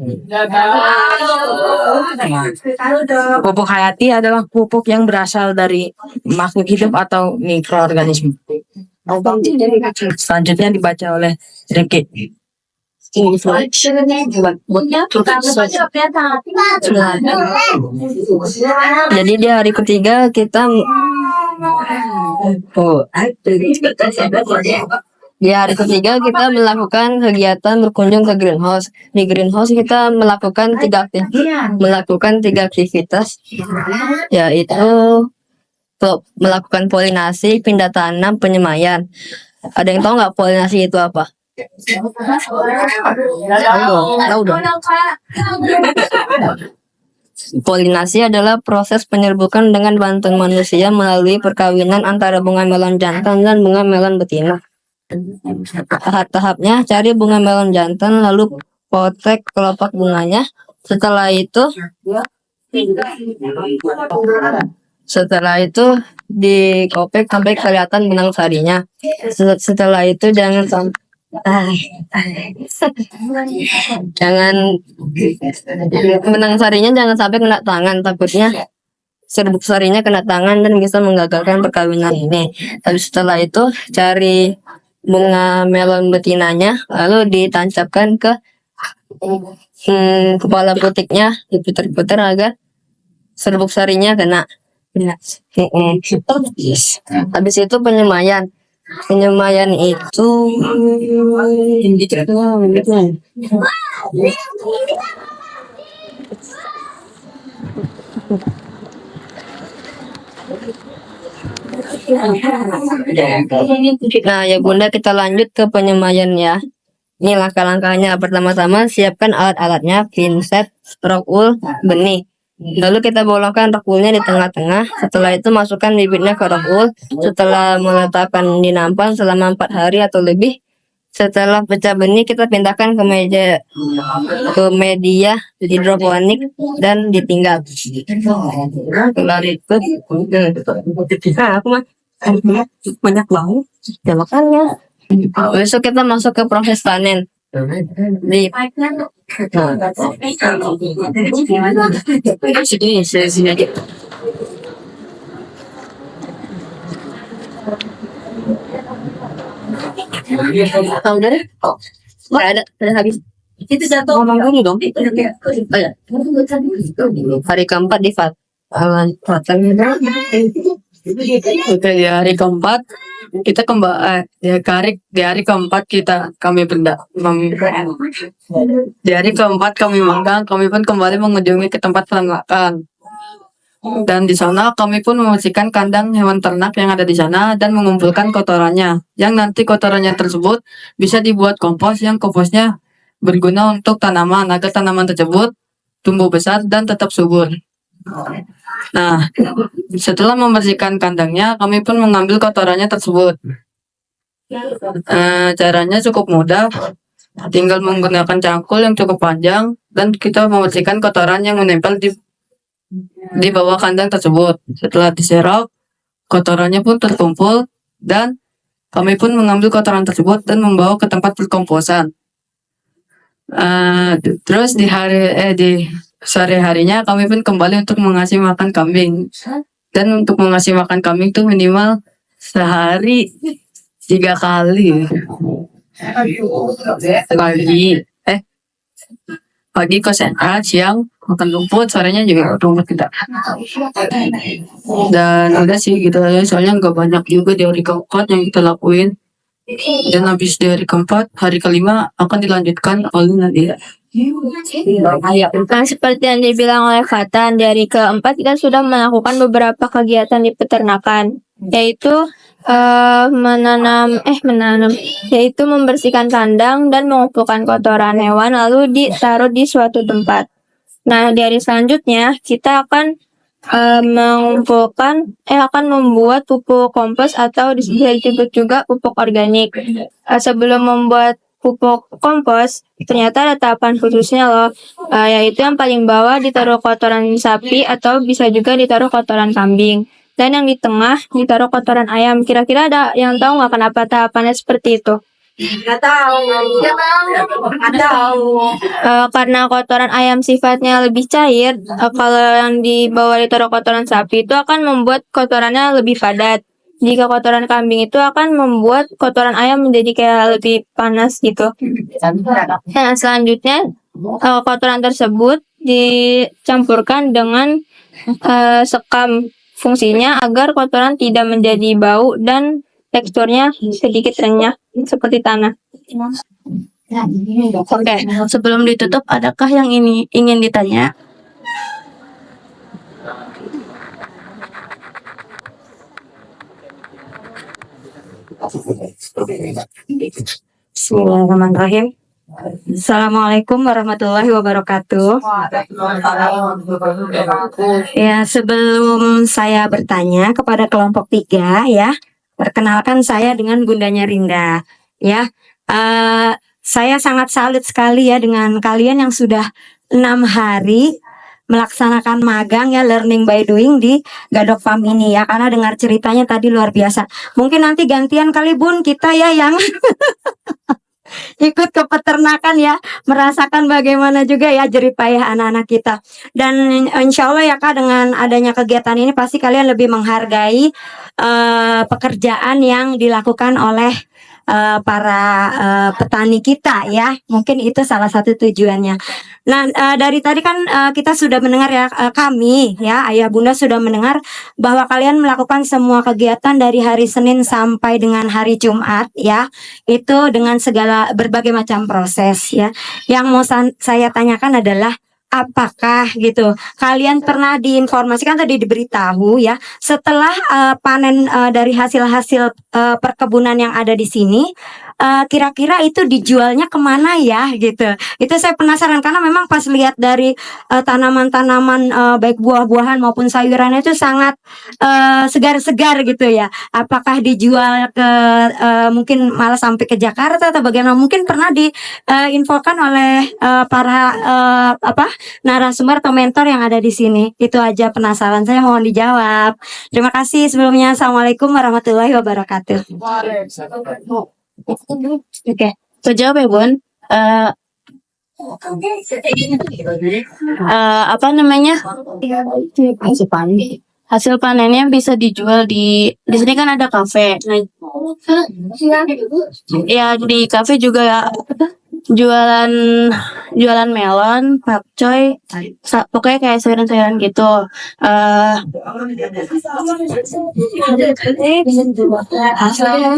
Pupuk hayati adalah pupuk yang berasal dari makhluk hidup atau mikroorganisme. Selanjutnya dibaca oleh Ricky. Jadi di hari ketiga kita melakukan kegiatan berkunjung ke greenhouse. Di greenhouse kita melakukan tiga aktivitas, yaitu melakukan polinasi, pindah tanam, penyemaian. Ada yang tahu nggak polinasi itu apa? Tahu dong. Polinasi adalah proses penyerbukan dengan bantuan manusia melalui perkawinan antara bunga melon jantan dan bunga melon betina. Tahap-tahapnya, cari bunga melon jantan, lalu potek kelopak bunganya. Setelah itu dikopek sampai kelihatan benang sarinya. Setelah itu benang sarinya jangan sampai kena tangan, takutnya serbuk sarinya kena tangan dan bisa menggagalkan perkawinan ini. Tapi setelah itu cari bunga melon betinanya, lalu ditancapkan ke kepala putiknya, diputar-putar agar serbuk sarinya kena. Habis itu penyemaian. Penyemaian itu Nah, ya Bunda, kita lanjut ke penyemayan ya. Ini langkah-langkahnya. Pertama-tama siapkan alat-alatnya, pinset, rock wool, benih. Lalu kita bolongkan rock woolnya di tengah-tengah. Setelah itu masukkan bibitnya ke rock wool. Setelah meletakkan di nampan selama 4 hari atau lebih. Setelah pecah benih, kita pindahkan ke media hidroponik dan ditinggal. Kelar itu, aku mah banyak banget. Ya makanya. Besok kita masuk ke proses panen. Di sini aja. Udah deh. Nggak ada habis. Itu jatuh. Ngomong dulu dong. Oh, ya. Hari keempat di Oke, di hari keempat kita di hari keempat di hari keempat kami magang, kami pun kembali mengunjungi ke tempat peternakan. Dan di sana kami pun membersihkan kandang hewan ternak yang ada di sana dan mengumpulkan kotorannya. Yang nanti kotorannya tersebut bisa dibuat kompos yang komposnya berguna untuk tanaman agar tanaman tersebut tumbuh besar dan tetap subur. Nah, setelah membersihkan kandangnya, kami pun mengambil kotorannya tersebut. Caranya cukup mudah, tinggal menggunakan cangkul yang cukup panjang dan kita membersihkan kotoran yang menempel di bawah kandang tersebut. Setelah diserok, kotorannya pun terkumpul dan kami pun mengambil kotoran tersebut dan membawa ke tempat perkomposan. Terus di sore harinya kami pun kembali untuk mengasih makan kambing. Dan untuk mengasih makan kambing itu minimal sehari 3 kali. Pagi konsentrasi, siang makan rumput, sorenya juga rumput kita. Dan udah sih gitu aja, soalnya nggak banyak juga di hari keempat yang kita lakuin. Dan habis di hari keempat, hari kelima akan dilanjutkan oleh Nadia. Nah, seperti yang dibilang oleh Fatan, di hari keempat kita sudah melakukan beberapa kegiatan di peternakan, yaitu yaitu membersihkan kandang dan mengumpulkan kotoran hewan lalu ditaruh di suatu tempat. Nah, di hari selanjutnya kita akan akan membuat pupuk kompos atau bisa disebut juga pupuk organik. Sebelum membuat pupuk kompos, ternyata ada tahapan khususnya loh, yaitu yang paling bawah ditaruh kotoran sapi atau bisa juga ditaruh kotoran kambing. Dan yang di tengah ditaruh kotoran ayam. Kira-kira ada yang tahu nggak kenapa tahapannya seperti itu? Nggak tahu. Karena kotoran ayam sifatnya lebih cair, kalau yang di bawah ditaruh kotoran sapi itu akan membuat kotorannya lebih padat. Jika kotoran kambing itu akan membuat kotoran ayam menjadi kayak lebih panas gitu. Nah, selanjutnya kotoran tersebut dicampurkan dengan sekam. Fungsinya agar kotoran tidak menjadi bau dan teksturnya sedikit renyah seperti tanah. Oke, sebelum ditutup, adakah yang ingin ditanya? Bismillahirrahmanirrahim. Assalamualaikum warahmatullahi wabarakatuh. Ya, sebelum saya bertanya kepada kelompok 3 ya, perkenalkan saya dengan Bundanya Rinda. Ya, saya sangat salut sekali ya dengan kalian yang sudah 6 hari melaksanakan magang ya, learning by doing di Gadok Farm ini ya, karena dengar ceritanya tadi luar biasa. Mungkin nanti gantian kali Bun kita ya yang ikut ke peternakan ya, merasakan bagaimana juga ya jeripayah anak-anak kita. Dan insya Allah ya Kak, dengan adanya kegiatan ini pasti kalian lebih menghargai pekerjaan yang dilakukan oleh para petani kita ya. Mungkin itu salah satu tujuannya. Nah, dari tadi kan kita sudah mendengar ya, kami ya, ayah bunda sudah mendengar bahwa kalian melakukan semua kegiatan dari hari Senin sampai dengan hari Jumat ya. Itu dengan segala berbagai macam proses ya. Yang mau saya tanyakan adalah apakah gitu kalian pernah diinformasikan tadi diberitahu ya setelah panen dari hasil-hasil perkebunan yang ada di sini kira-kira itu dijualnya kemana ya gitu. Itu saya penasaran karena memang pas lihat dari tanaman-tanaman baik buah-buahan maupun sayuran itu sangat segar-segar gitu ya. Apakah dijual ke mungkin malah sampai ke Jakarta atau bagaimana? Mungkin pernah diinfokan oleh para narasumber atau mentor yang ada di sini. Itu aja penasaran saya, mohon dijawab. Terima kasih sebelumnya. Assalamualaikum warahmatullahi wabarakatuh. Oke, kejawab ya Bun. Apa namanya? Hasil panennya bisa dijual di sini kan ada kafe. Nah, ya di kafe juga jualan melon, pakcoy, pokoknya kayak sayuran-sayuran gitu.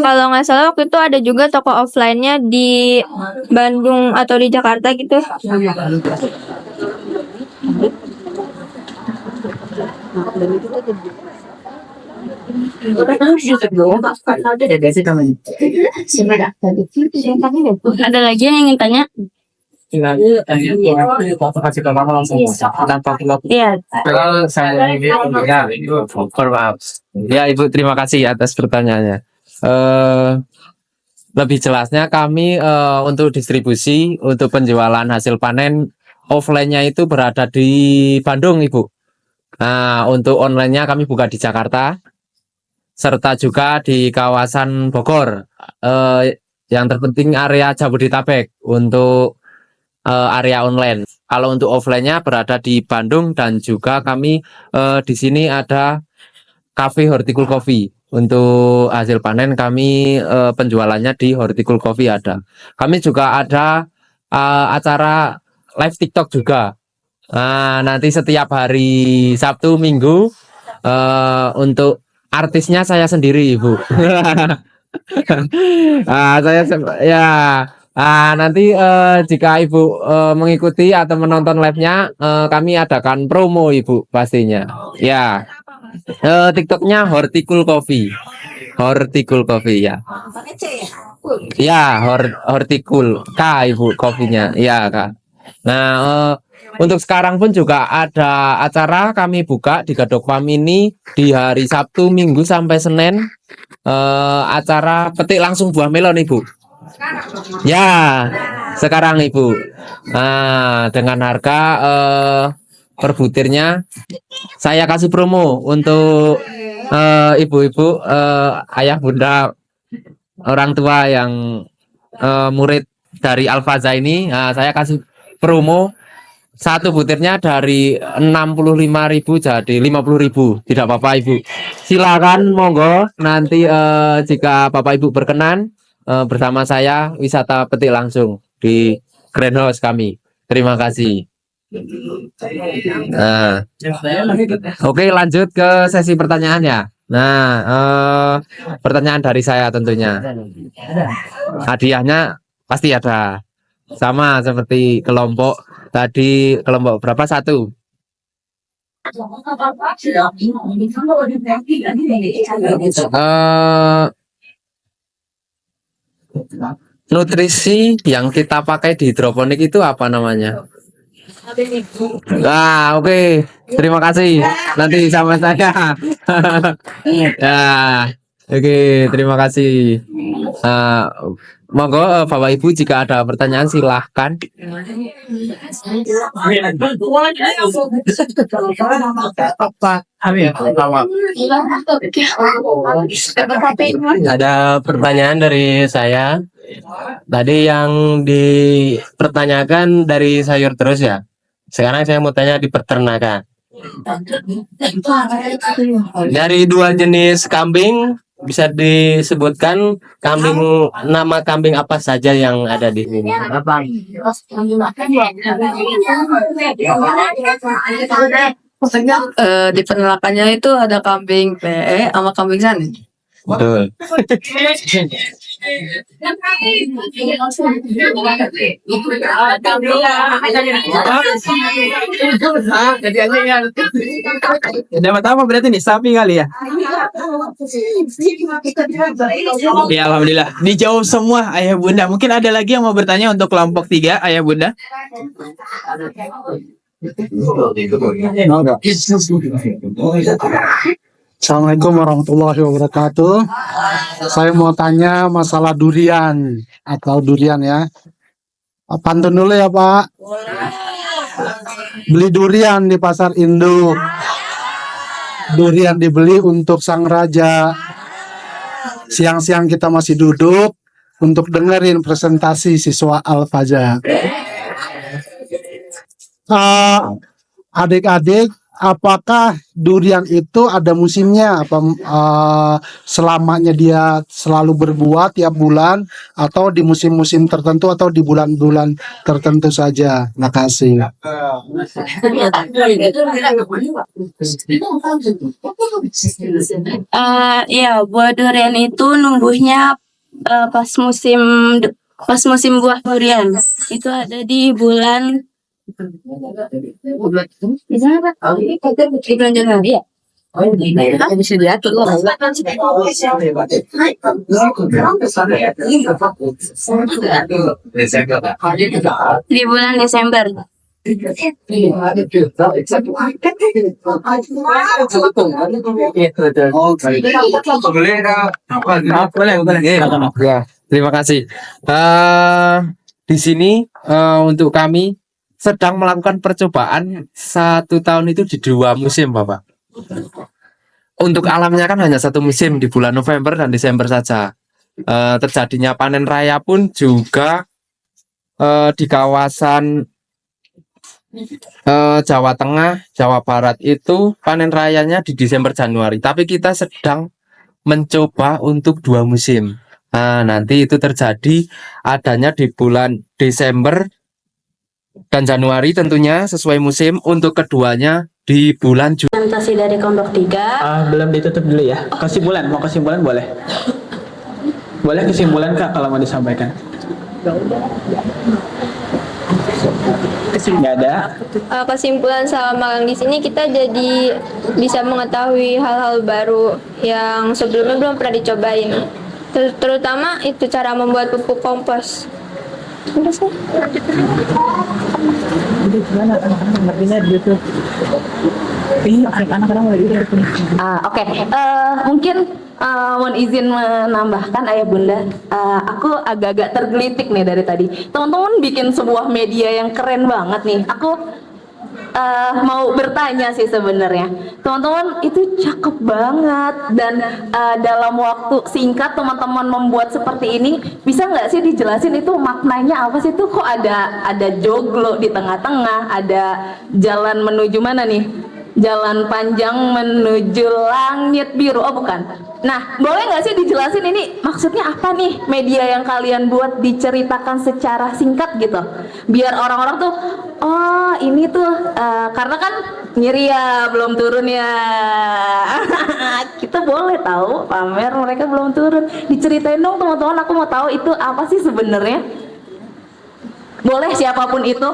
Kalau nggak salah waktu itu ada juga toko offline-nya di Bandung atau di Jakarta gitu. Ada lagi yang ingin tanya? Iya. Maaf. Ya Ibu, terima kasih atas pertanyaannya. Lebih jelasnya kami untuk distribusi untuk penjualan hasil panen offline-nya itu berada di Bandung Ibu. Nah, untuk online-nya kami buka di Jakarta serta juga di kawasan Bogor. Yang terpenting area Jabodetabek untuk area online. Kalau untuk offline-nya berada di Bandung dan juga kami di sini ada Cafe Hortikul Coffee. Untuk hasil panen kami penjualannya di Hortikul Coffee ada. Kami juga ada acara live TikTok juga. Nah, nanti setiap hari Sabtu Minggu untuk artisnya saya sendiri Ibu. Nanti jika Ibu mengikuti atau menonton live-nya kami adakan promo Ibu pastinya. Ya. TikToknya Hortikul Coffee. Hortikul Coffee ya. Ya, Hortikul K Ibu kopinya. Ya, Kak. Nah, untuk sekarang pun juga ada acara kami buka di Gadok Farm ini di hari Sabtu, Minggu sampai Senin. Acara petik langsung buah melon Ibu. Ya, sekarang Ibu. Nah, dengan harga per butirnya saya kasih promo untuk ibu-ibu, ayah bunda, orang tua yang murid dari Al-Faza ini. Nah, saya kasih promo satu butirnya dari 65.000 jadi 50.000. Tidak apa-apa Ibu. Silakan monggo nanti jika Bapak Ibu berkenan bersama saya wisata petik langsung di greenhouse kami. Terima kasih. Nah, oke, lanjut ke sesi pertanyaan ya. Nah, pertanyaan dari saya tentunya. Hadiahnya pasti ada. Sama seperti kelompok tadi, kelompok berapa? Satu. Nutrisi yang kita pakai di hidroponik itu apa namanya? Nah, oke. Terima kasih. Nanti sama saya. Ya, oke. Terima kasih. Monggo Bapak Ibu jika ada pertanyaan silahkan. Ada pertanyaan dari saya. Tadi yang dipertanyakan dari sayur terus ya. Sekarang saya mau tanya di peternakan. Dari dua jenis kambing bisa disebutkan nama kambing apa saja yang ada di sini? Di peternakannya itu ada kambing PE sama kambing sani. Betul. Dapat apa berarti nih? Sapi kali ya? Ya, alhamdulillah. Dijawab semua ayah bunda. Mungkin ada lagi yang mau bertanya untuk kelompok 3 ayah bunda? Assalamualaikum warahmatullahi wabarakatuh. Saya mau tanya masalah durian atau durian ya. Pantun dulu ya Pak. Beli durian di pasar induk. Durian dibeli untuk sang raja. Siang-siang kita masih duduk untuk dengerin presentasi siswa Al-Fajar. Adik-adik, apakah durian itu ada musimnya? Apa selamanya dia selalu berbuah tiap bulan, atau di musim-musim tertentu, atau di bulan-bulan tertentu saja? Makasih. Iya, buah durian itu numbuhnya pas musim buah durian. Itu ada di bulan Januari ya. Bisa diatur loh. Di bulan Desember. Ya, terima kasih. Di sini untuk kami sedang melakukan percobaan 1 tahun itu di 2 musim, Bapak. Untuk alamnya kan hanya 1 musim di bulan November dan Desember saja. Terjadinya panen raya pun juga di kawasan Jawa Tengah, Jawa Barat itu panen rayanya di Desember Januari. Tapi kita sedang mencoba untuk 2 musim. Nah, nanti itu terjadi adanya di bulan Desember dan Januari tentunya sesuai musim. Untuk keduanya di bulan Juni. Presentasi dari kelompok 3. Belum ditutup dulu ya. Kesimpulan, mau kesimpulan boleh? Boleh kesimpulan Kak kalau mau disampaikan? Nggak ada. Kesimpulan selama magang di sini kita jadi bisa mengetahui hal-hal baru yang sebelumnya belum pernah dicobain. Terutama itu cara membuat pupuk kompos. Udah sih. Oke, mungkin mohon izin menambahkan ayah bunda, aku agak-agak tergelitik nih dari tadi. Teman-teman bikin sebuah media yang keren banget nih. Aku mau bertanya sih sebenarnya, teman-teman itu cakep banget dan dalam waktu singkat teman-teman membuat seperti ini, bisa nggak sih dijelasin itu maknanya apa sih? Tuh kok ada joglo di tengah-tengah, ada jalan menuju mana nih? Jalan panjang menuju langit biru. Oh bukan. Nah, boleh nggak sih dijelasin ini maksudnya apa nih media yang kalian buat, diceritakan secara singkat gitu, biar orang-orang tuh oh ini tuh karena kan nyeri ya, belum turun ya. Kita boleh tahu pamer mereka belum turun, diceritain dong teman-teman, aku mau tahu itu apa sih sebenarnya. Boleh siapapun itu.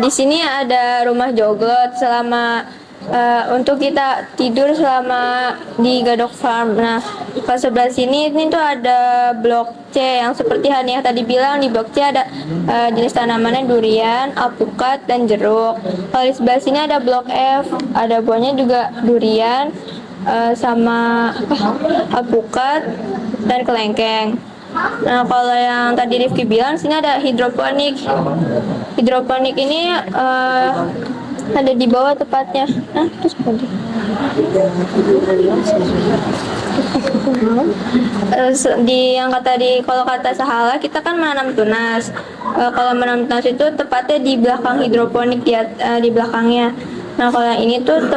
Di sini ada rumah joglot selama untuk kita tidur selama di Gadok Farm. Nah, ke sebelah sini ini tuh ada blok C yang seperti Hania tadi bilang, di blok C ada jenis tanamannya durian, alpukat, dan jeruk. Kalau di sebelah sini ada blok F, ada buahnya juga durian sama alpukat dan kelengkeng. Nah, kalau yang tadi Rifki bilang, sini ada hidroponik. Hidroponik ini ada di bawah tepatnya. Nah, terus di yang kata kalau kata Sahala, kita kan menanam tunas. Kalau menanam tunas itu tepatnya di belakang hidroponik, di belakangnya. Nah, kalau yang ini tuh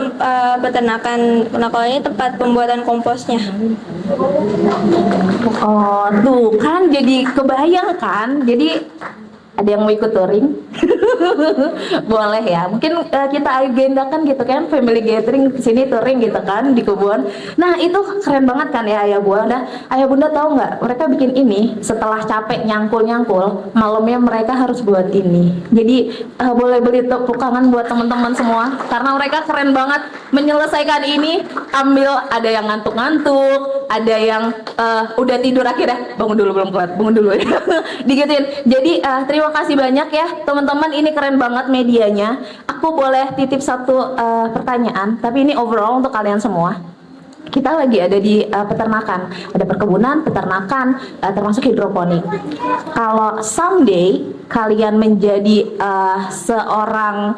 peternakan. Nah, kalau ini tempat pembuatan komposnya. Oh, tuh kan jadi kebayang kan? Jadi ada yang mau ikut touring? Boleh ya. Mungkin kita agendakan gitu kan, family gathering sini touring gitu kan di kebun. Nah, itu keren banget kan ya Ayah Bunda. Ayah Bunda tahu nggak? Mereka bikin ini setelah capek nyangkul-nyangkul, malamnya mereka harus buat ini. Jadi boleh beli tepuk tangan buat teman-teman semua karena mereka keren banget menyelesaikan ini. Ambil ada yang ngantuk-ngantuk, ada yang udah tidur akhirnya bangun dulu belum kuat, bangun dulu ya. Digituin. Jadi terima kasih banyak ya teman-teman, ini keren banget medianya. Aku boleh titip satu pertanyaan, tapi ini overall untuk kalian semua. Kita lagi ada di peternakan, ada perkebunan, peternakan, termasuk hidroponik. Kalau someday kalian menjadi seorang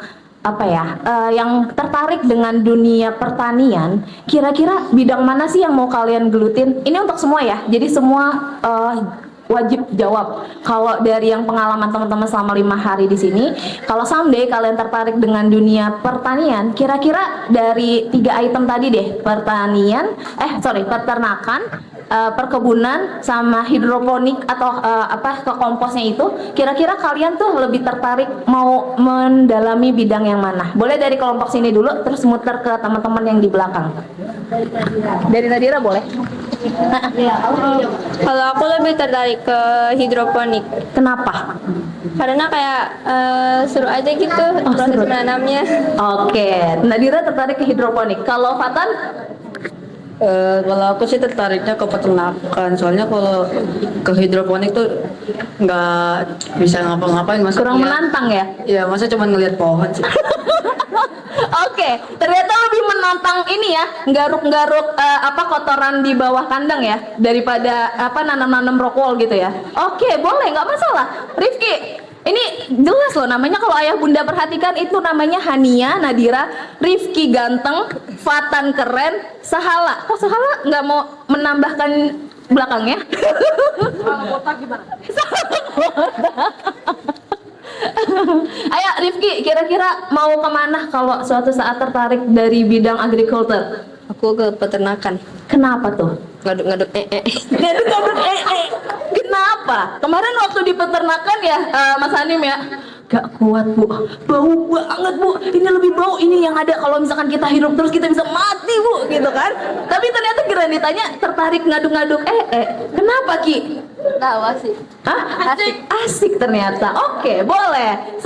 yang tertarik dengan dunia pertanian, kira-kira bidang mana sih yang mau kalian gelutin? Ini untuk semua ya, jadi semua wajib jawab. Kalau dari yang pengalaman teman-teman selama 5 hari di sini, kalau someday kalian tertarik dengan dunia pertanian, kira-kira dari 3 item tadi deh, peternakan, perkebunan, sama hidroponik atau ke komposnya itu, kira-kira kalian tuh lebih tertarik mau mendalami bidang yang mana? Boleh dari kelompok sini dulu, terus muter ke teman-teman yang di belakang. Dari Nadira boleh? Kalau aku lebih tertarik ke hidroponik. Kenapa? Karena kayak seru aja gitu proses seru. menanamnya. Oke, Nadira tertarik ke hidroponik. Kalau Fatan? Kalau aku sih tertariknya ke peternakan, soalnya kalau ke hidroponik tuh nggak bisa ngapa-ngapain, masa Kurang menantang ya? Iya, masa cuma ngelihat pohon sih. Oke, ternyata lebih menantang ini ya, nggaruk-nggaruk kotoran di bawah kandang ya, daripada nanam-nanam rock wall gitu ya. Oke, boleh, nggak masalah. Rifki, ini jelas loh namanya, kalau Ayah Bunda perhatikan itu namanya Hania, Nadira, Rifki ganteng, Fatan keren, Sahala. Kok Sahala nggak mau menambahkan belakangnya? Ayo Rifki, kira-kira mau kemana kalau suatu saat tertarik dari bidang agriculture? Aku ke peternakan. Kenapa tuh? Ngaduk-ngaduk Ngaduk-ngaduk Kenapa? Kemarin waktu di peternakan ya, Mas Hanim ya, gak kuat Bu, bau banget Bu, ini lebih bau ini yang ada kalau misalkan kita hirup terus kita bisa mati Bu, gitu kan. Tapi ternyata kira ditanya tertarik ngaduk-ngaduk kenapa Ki? Tahu asik. Hah? Asik ternyata. Oke, boleh.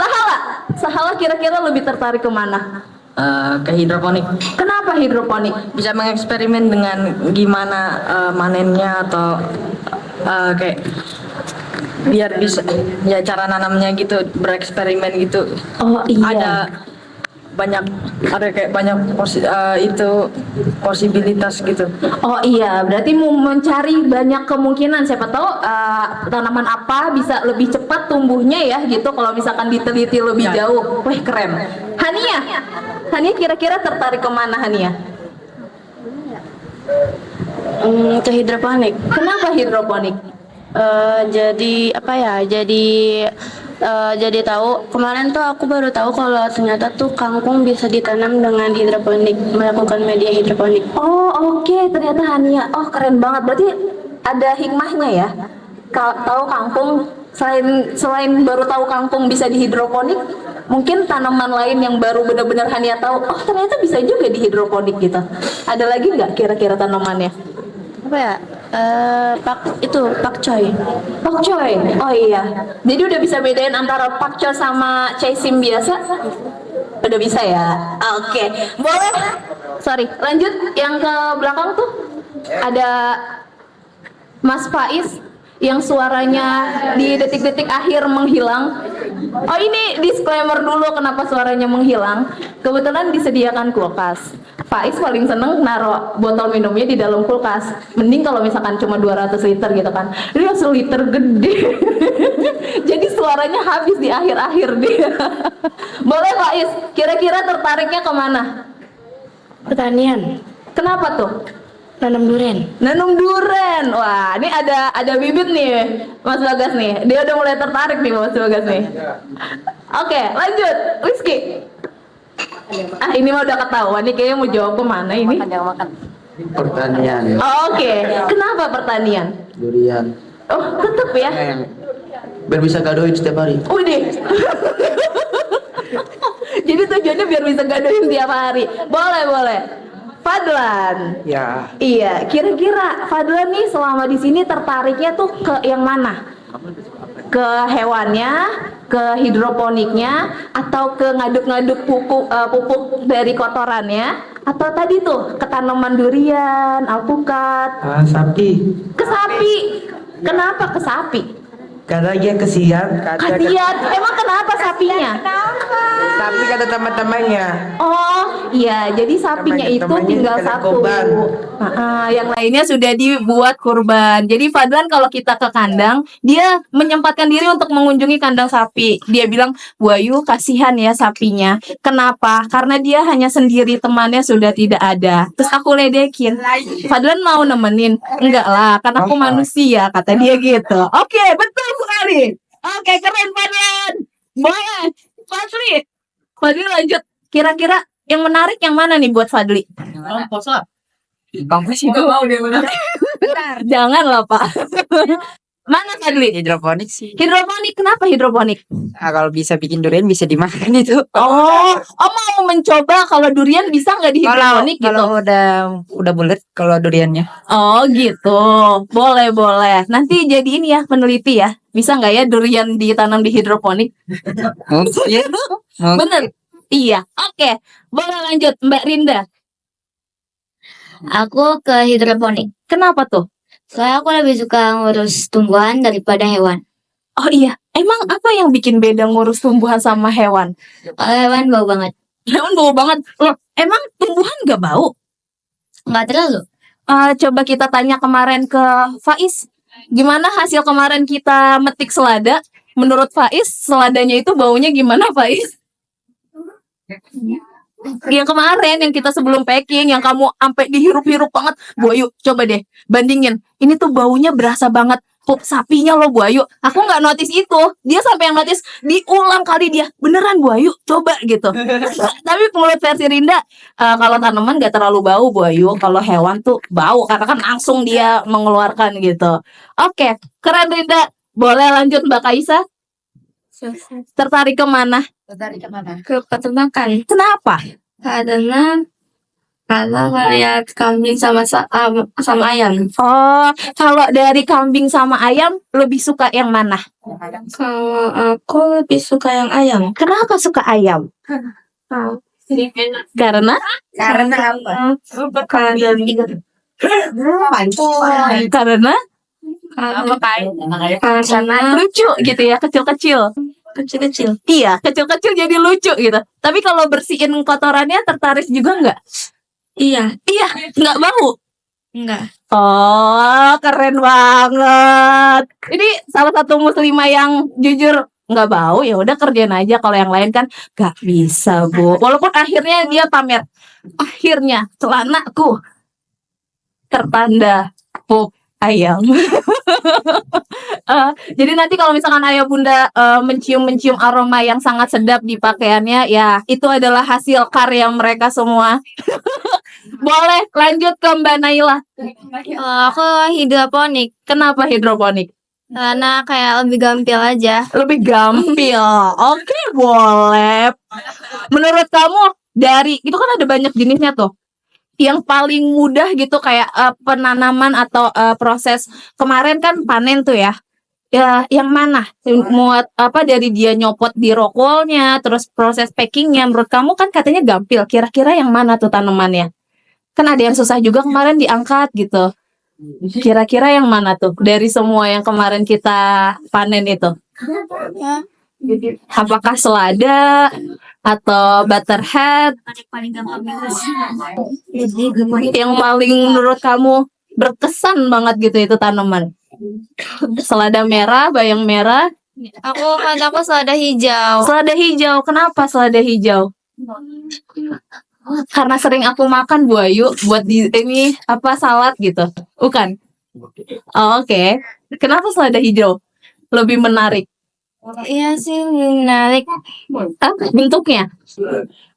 Sahala kira-kira lebih tertarik kemana? Ke hidroponik. Kenapa hidroponik? Bisa mengeksperimen dengan gimana manennya atau kayak biar bisa ya cara nanamnya gitu, bereksperimen gitu. Oh Ada iya. banyak posibilitas gitu. Oh iya, berarti mau mencari banyak kemungkinan, siapa tahu tanaman apa bisa lebih cepat tumbuhnya ya gitu kalau misalkan diteliti lebih jauh. Wah, keren. Hania kira-kira tertarik kemana Hania? Ke hidroponik. Kenapa hidroponik? Jadi tahu, kemarin tuh aku baru tahu kalau ternyata tuh kangkung bisa ditanam dengan hidroponik, melakukan media hidroponik. Oh oke, ternyata Hania. Oh keren banget, berarti ada hikmahnya ya. Tahu kangkung, selain baru tahu kangkung bisa di hidroponik, mungkin tanaman lain yang baru benar-benar Hania tahu, oh ternyata bisa juga di hidroponik gitu. Ada lagi nggak kira-kira tanamannya? Apa ya? Pakcoy. Pakcoy. Oh iya. Jadi udah bisa bedain antara pakcoy sama caisim biasa? Udah bisa ya. Oke. Boleh. Sorry, lanjut yang ke belakang tuh. Ada Mas Faiz yang suaranya di detik-detik akhir menghilang. Oh ini disclaimer dulu kenapa suaranya menghilang. Kebetulan disediakan kulkas. Faiz paling seneng naruh botol minumnya di dalam kulkas. Mending kalau misalkan cuma 200 liter gitu kan. Ini 1 liter gede. Jadi suaranya habis di akhir-akhir dia. Boleh Faiz, kira-kira tertariknya kemana? Pertanian. Kenapa tuh? Nanam durian. Nanam durian. Wah, ini ada bibit nih, Mas Bagas nih. Dia udah mulai tertarik nih, Mas Bagas nih. Oke, lanjut. Rizky. Ini mah udah ketahuan nih, kayaknya mau jawab kemana ini? Pertanian. Oke. Kenapa pertanian? Durian. Oh, tetep ya. Biar bisa gadoin setiap hari. Udah. Jadi tujuannya biar bisa gadoin tiap hari. Boleh, boleh. Fadlan. Ya. Iya, kira-kira Fadlan nih selama di sini tertariknya tuh ke yang mana? Ke hewannya, ke hidroponiknya, atau ke ngaduk-ngaduk pupuk dari kotorannya, atau tadi tuh ke tanaman durian, alpukat? Sapi. Ke sapi. Kenapa ke sapi? Karena dia kesian. Kasihan. Emang kenapa sapinya? Sapi kata teman-temannya. Oh iya, jadi sapinya itu Temannya tinggal kena satu. korban. Yang lainnya sudah dibuat kurban. Jadi Fadlan kalau kita ke kandang, dia menyempatkan diri untuk mengunjungi kandang sapi. Dia bilang, Bu Ayu kasihan ya sapinya. Kenapa? Karena dia hanya sendiri, temannya sudah tidak ada. Terus aku ledekin, Fadlan mau nemenin? Enggak lah, kan aku manusia, kata dia gitu. Oke, betul sekali. Oke, keren Fadlan. Boleh. Fadli lanjut. Kira-kira yang menarik yang mana nih buat Fadli? Kampus itu mau dia benar. Jangan lah Pak. Mana Fadli? Hidroponik sih. Hidroponik. Kenapa hidroponik? Nah, kalau bisa bikin durian bisa dimakan itu. Oh mau mencoba kalau durian bisa nggak di hidroponik gitu? Kalau udah bulat kalau duriannya. Oh gitu. Boleh, boleh. Nanti jadi ini ya, peneliti ya. Bisa nggak ya durian ditanam di hidroponik? Mungkin. Bener? Iya. Oke. Boleh lanjut Mbak Rinda. Aku ke hidroponik. Kenapa tuh? Soalnya aku lebih suka ngurus tumbuhan daripada hewan. Oh iya. Emang apa yang bikin beda ngurus tumbuhan sama hewan? Kalau hewan bau banget. Hewan bau banget. Loh, emang tumbuhan gak bau? Nggak terlalu. Coba kita tanya kemarin ke Faiz. Gimana hasil kemarin kita metik selada? Menurut Faiz, seladanya itu baunya gimana Faiz? Yang kemarin yang kita sebelum packing, yang kamu sampai dihirup-hirup banget, Bu Ayu, coba deh bandingin. Ini tuh baunya berasa banget pup sapinya loh Bu Ayu. Aku nggak notice itu, dia sampai yang notice diulang kali dia. Beneran Bu Ayu, coba gitu. Tapi menurut versi Rinda, kalau tanaman nggak terlalu bau Bu Ayu. Kalau hewan tuh bau karena kan langsung dia mengeluarkan gitu. Oke, keren Rinda. Boleh lanjut Mbak Kaisa? Tertarik kemana? Tertarik kemana? Ke peternakan. Kenapa? Karena ngeliat kambing sama ayam. Oh, kalau dari kambing sama ayam lebih suka yang mana? Kalau aku lebih suka yang ayam. Kenapa suka ayam? Karena? Karena apa? Karena? Karena Lucu gitu ya, kecil-kecil. kecil-kecil. Iya, kecil-kecil jadi lucu gitu. Tapi kalau bersihin kotorannya tertarik juga nggak? Iya. Iya, nggak bau. Enggak. Oh, keren banget. Ini salah satu muslimah yang jujur nggak bau, ya udah kerjain aja. Kalau yang lain kan nggak bisa Bu. Walaupun akhirnya dia pamer. Akhirnya celanaku tertanda pup ayam. Jadi nanti kalau misalkan ayah bunda mencium aroma yang sangat sedap di pakaiannya, ya itu adalah hasil karya mereka semua. Boleh lanjut ke Mbak Naila. Aku hidroponik. Kenapa hidroponik? Karena kayak lebih gampil aja. Lebih gampil. Oke, boleh. Menurut kamu dari itu kan ada banyak jenisnya tuh. Yang paling mudah gitu kayak penanaman atau proses kemarin kan panen tuh ya. Ya, yang mana? Muat apa dari dia nyopot di rokolnya, terus proses packingnya. Menurut kamu kan katanya gampil. Kira-kira yang mana tuh tanamannya? Kan ada yang susah juga kemarin diangkat gitu. Kira-kira yang mana tuh dari semua yang kemarin kita panen itu? Apakah selada atau butterhead? Yang paling menurut kamu berkesan banget gitu itu tanaman? Selada merah, bayam merah. Aku selada hijau. Selada hijau. Kenapa selada hijau? Karena sering aku makan Bu Ayu buat di ini apa salad gitu. Bukan? Oh, oke. Kenapa selada hijau lebih menarik? Iya sih menarik. Bentuknya?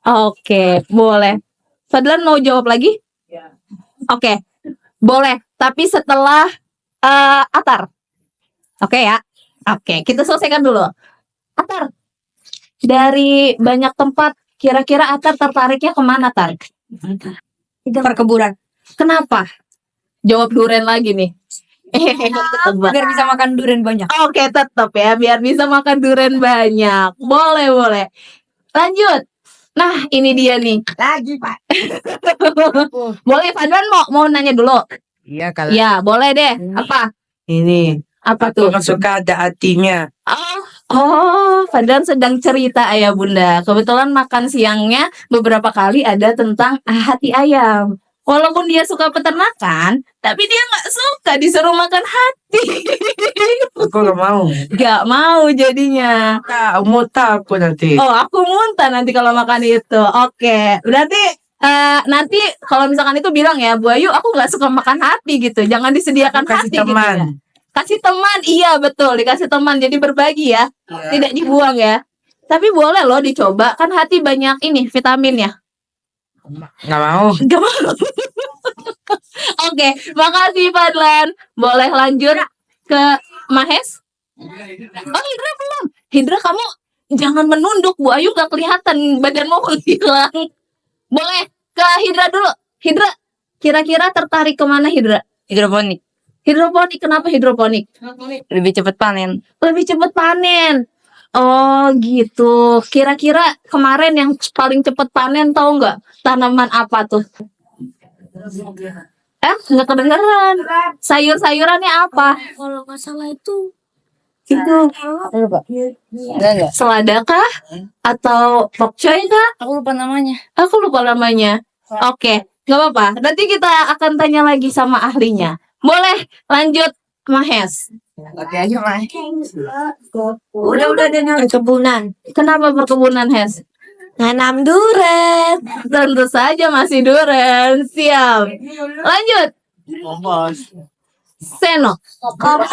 Oke, boleh. Fadlan mau jawab lagi? Oke, boleh. Tapi setelah Atar. Oke ya. Oke, kita selesaikan dulu. Atar, Dari banyak tempat, kira-kira Atar tertariknya kemana, Tar? Perkebunan. Kenapa? Jawab duren lagi nih. Biar bisa makan durian banyak. Oke, tetap ya, biar bisa makan duren banyak. Boleh, boleh. Lanjut. Nah, ini dia nih. Lagi, Pak. Boleh, Fadlan mau nanya dulu? Iya kalau Ya, boleh deh. Apa? ini Apa tuh? suka ada hatinya. Oh, Fadlan sedang cerita ayah bunda. Kebetulan makan siangnya beberapa kali ada tentang hati ayam. Walaupun dia suka peternakan, tapi dia nggak suka disuruh makan hati. Aku gak mau. Gak mau jadinya. Muntah aku nanti. Oh, aku muntah nanti kalau makan itu. Oke, berarti nanti kalau misalkan itu bilang ya, Bu Ayu, aku nggak suka makan hati gitu. Jangan disediakan Kasih hati gitu teman. ya. Kasih teman, iya betul, dikasih teman. Jadi berbagi ya, tidak dibuang ya. Tapi boleh loh dicoba, kan hati banyak ini vitaminnya. Gak mau. Gak mau. Oke, makasih Fadlan. Boleh lanjut ke Mahes? Oh, Hidra belum. Hidra, kamu jangan menunduk, Bu Ayu gak kelihatan badanmu hilang. Boleh ke Hidra dulu. Hidra, kira-kira tertarik kemana Hidra? Hidroponik. Hidroponik, kenapa hidroponik? Lebih cepat panen. Lebih cepat panen. Oh gitu. Kira-kira kemarin yang paling cepat panen tahu nggak? Tanaman apa tuh? Nggak kedengeran. Sayur-sayurannya apa? Kalau nggak salah itu Itu selada kah? Atau pokcoy kah? Aku lupa namanya. Aku lupa namanya. Oke, nggak apa-apa. Nanti kita akan tanya lagi sama ahlinya. Boleh lanjut, Mahes. Oke aja, Mas. Udah dengan kebunan. Kenapa perkebunan, Hes? nanam duren. Tentu saja masih duren. Siap. Lanjut. Seno. Kompos.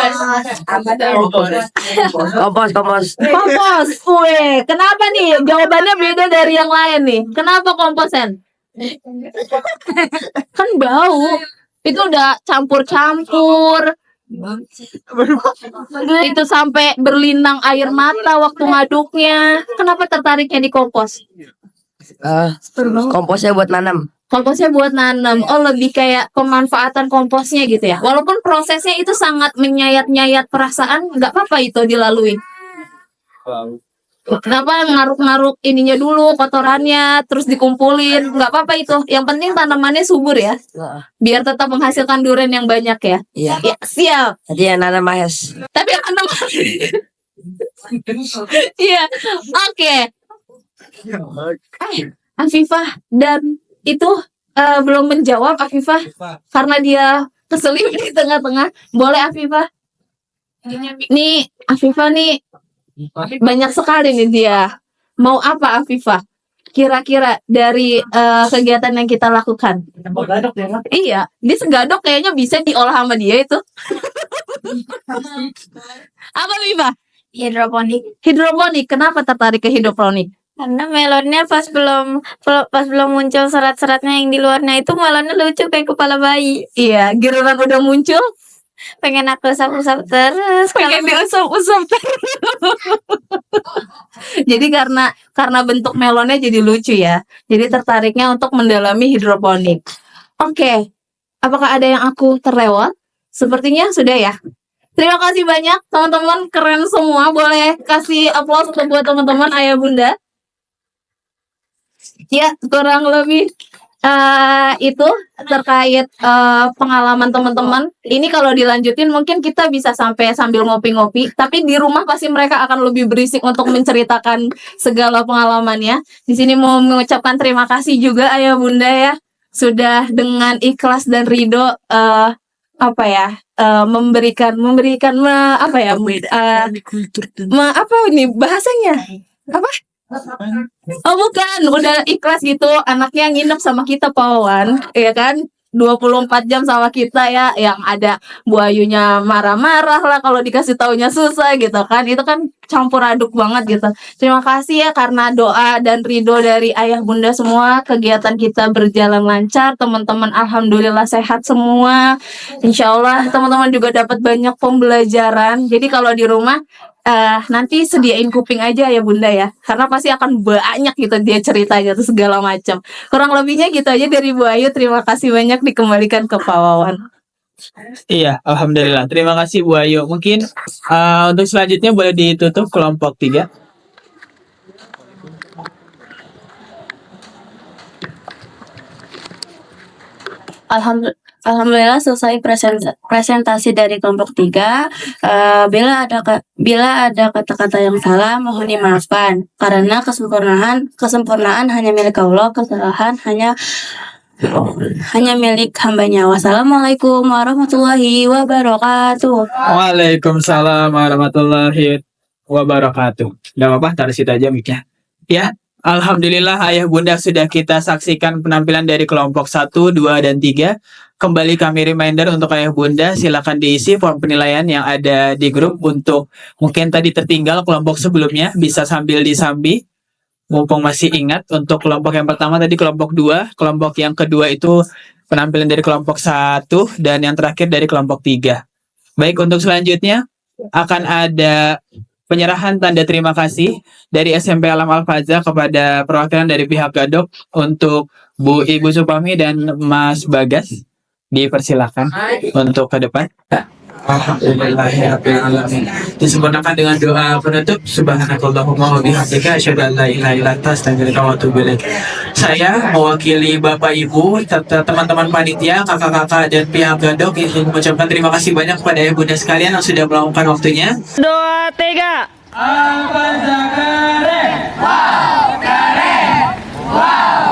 Kompos. Weh, kenapa nih? Jawabannya beda dari yang lain nih. Kenapa komposen? Kan bau. Itu udah campur-campur. Itu sampai berlinang air mata waktu ngaduknya. Kenapa tertariknya di kompos? Komposnya buat nanam. Komposnya buat nanam. Oh, lebih kayak pemanfaatan komposnya gitu ya. Walaupun prosesnya itu sangat menyayat-nyayat perasaan, nggak apa-apa itu dilalui. Kenapa ngaruk-ngaruk ininya dulu, kotorannya, terus dikumpulin, nggak apa-apa itu. Yang penting tanamannya subur ya, biar tetap menghasilkan durian yang banyak ya. Iya. Ya, siap. Jadi yang nanam Mahes. Tapi yang nanam. Iya, oke. Afifah dan itu belum menjawab Afifah karena dia keselip di tengah-tengah. Boleh Afifah? Nih Afifah nih banyak sekali nih dia. Mau apa Afifah? Kira-kira dari kegiatan yang kita lakukan? Iya, dia segadok kayaknya bisa diolah sama dia itu. Apa Afifah? Hidroponik. Hidroponik. Kenapa tertarik ke hidroponik? Karena melonnya pas belum muncul serat-seratnya yang di luarnya itu melonnya lucu kayak kepala bayi. Iya, giliran udah muncul Pengen aku usap-usap terus. pengen diusap-usap terus. Jadi karena bentuk melonnya jadi lucu ya. Jadi tertariknya untuk mendalami hidroponik. Oke. Apakah ada yang aku terlewat? Sepertinya sudah ya. Terima kasih banyak teman-teman, keren semua. Boleh kasih aplaus untuk buat teman-teman ayah bunda. Ya, kurang lebih itu terkait pengalaman teman-teman. Ini kalau dilanjutin mungkin kita bisa sampai sambil ngopi-ngopi. Tapi di rumah pasti mereka akan lebih berisik untuk menceritakan segala pengalamannya. Di sini mau mengucapkan terima kasih juga ayah bunda ya, sudah dengan ikhlas dan ridho memberikan apa ya apa ini bahasanya apa. Oh bukan, udah ikhlas gitu anaknya nginep sama kita Pawan, ya kan? 24 jam sama kita ya, yang ada Bu Ayunya marah-marah lah kalau dikasih taunya susah gitu kan. Itu kan campur aduk banget gitu. Terima kasih ya karena doa dan ridho dari ayah bunda semua, kegiatan kita berjalan lancar, teman-teman alhamdulillah sehat semua. Insya Allah teman-teman juga dapat banyak pembelajaran. Jadi kalau di rumah nanti sediain kuping aja ya Bunda ya, karena pasti akan banyak gitu dia ceritanya tuh segala macam. Kurang lebihnya gitu aja dari Bu Ayu. Terima kasih banyak, dikembalikan ke Pak Wawan. Iya, alhamdulillah. Terima kasih Bu Ayu. Mungkin untuk selanjutnya boleh ditutup kelompok 3. Alhamdulillah selesai presentasi dari kelompok 3. Bila ada kata-kata yang salah mohon dimaafkan karena kesempurnaan hanya milik Allah, kesalahan hanya milik hambanya. Wassalamualaikum warahmatullahi wabarakatuh. Waalaikumsalam warahmatullahi wabarakatuh. Gak apa-apa, taruh situ aja mic-nya. Ya, alhamdulillah ayah bunda sudah kita saksikan penampilan dari kelompok 1, 2, dan 3. Kembali kami reminder untuk ayah bunda, silakan diisi form penilaian yang ada di grup. Untuk mungkin tadi tertinggal kelompok sebelumnya, bisa sambil disambi. Mumpung masih ingat, untuk kelompok yang pertama tadi kelompok 2, kelompok yang kedua itu penampilan dari kelompok 1, dan yang terakhir dari kelompok 3. Baik, untuk selanjutnya akan ada penyerahan tanda terima kasih dari SMP Alam Al-Fazah kepada perwakilan dari pihak Gadok untuk Ibu Supami dan Mas Bagas. Dipersilakan untuk ke depan. Alhamdulillahirrahmanirrahim. Disempurnakan dengan doa penutup. Subhanakallahumma wa bihamdika asyhadu an la ilaha illa anta astaghfiruka wa atubu ilaik. Saya mewakili Bapak Ibu serta teman-teman panitia, kakak-kakak dan pihak Gadok ingin mengucapkan terima kasih banyak kepada ibu bunda sekalian yang sudah meluangkan waktunya. 2, 3. Al-Fazah keren. Wow, keren. Wow.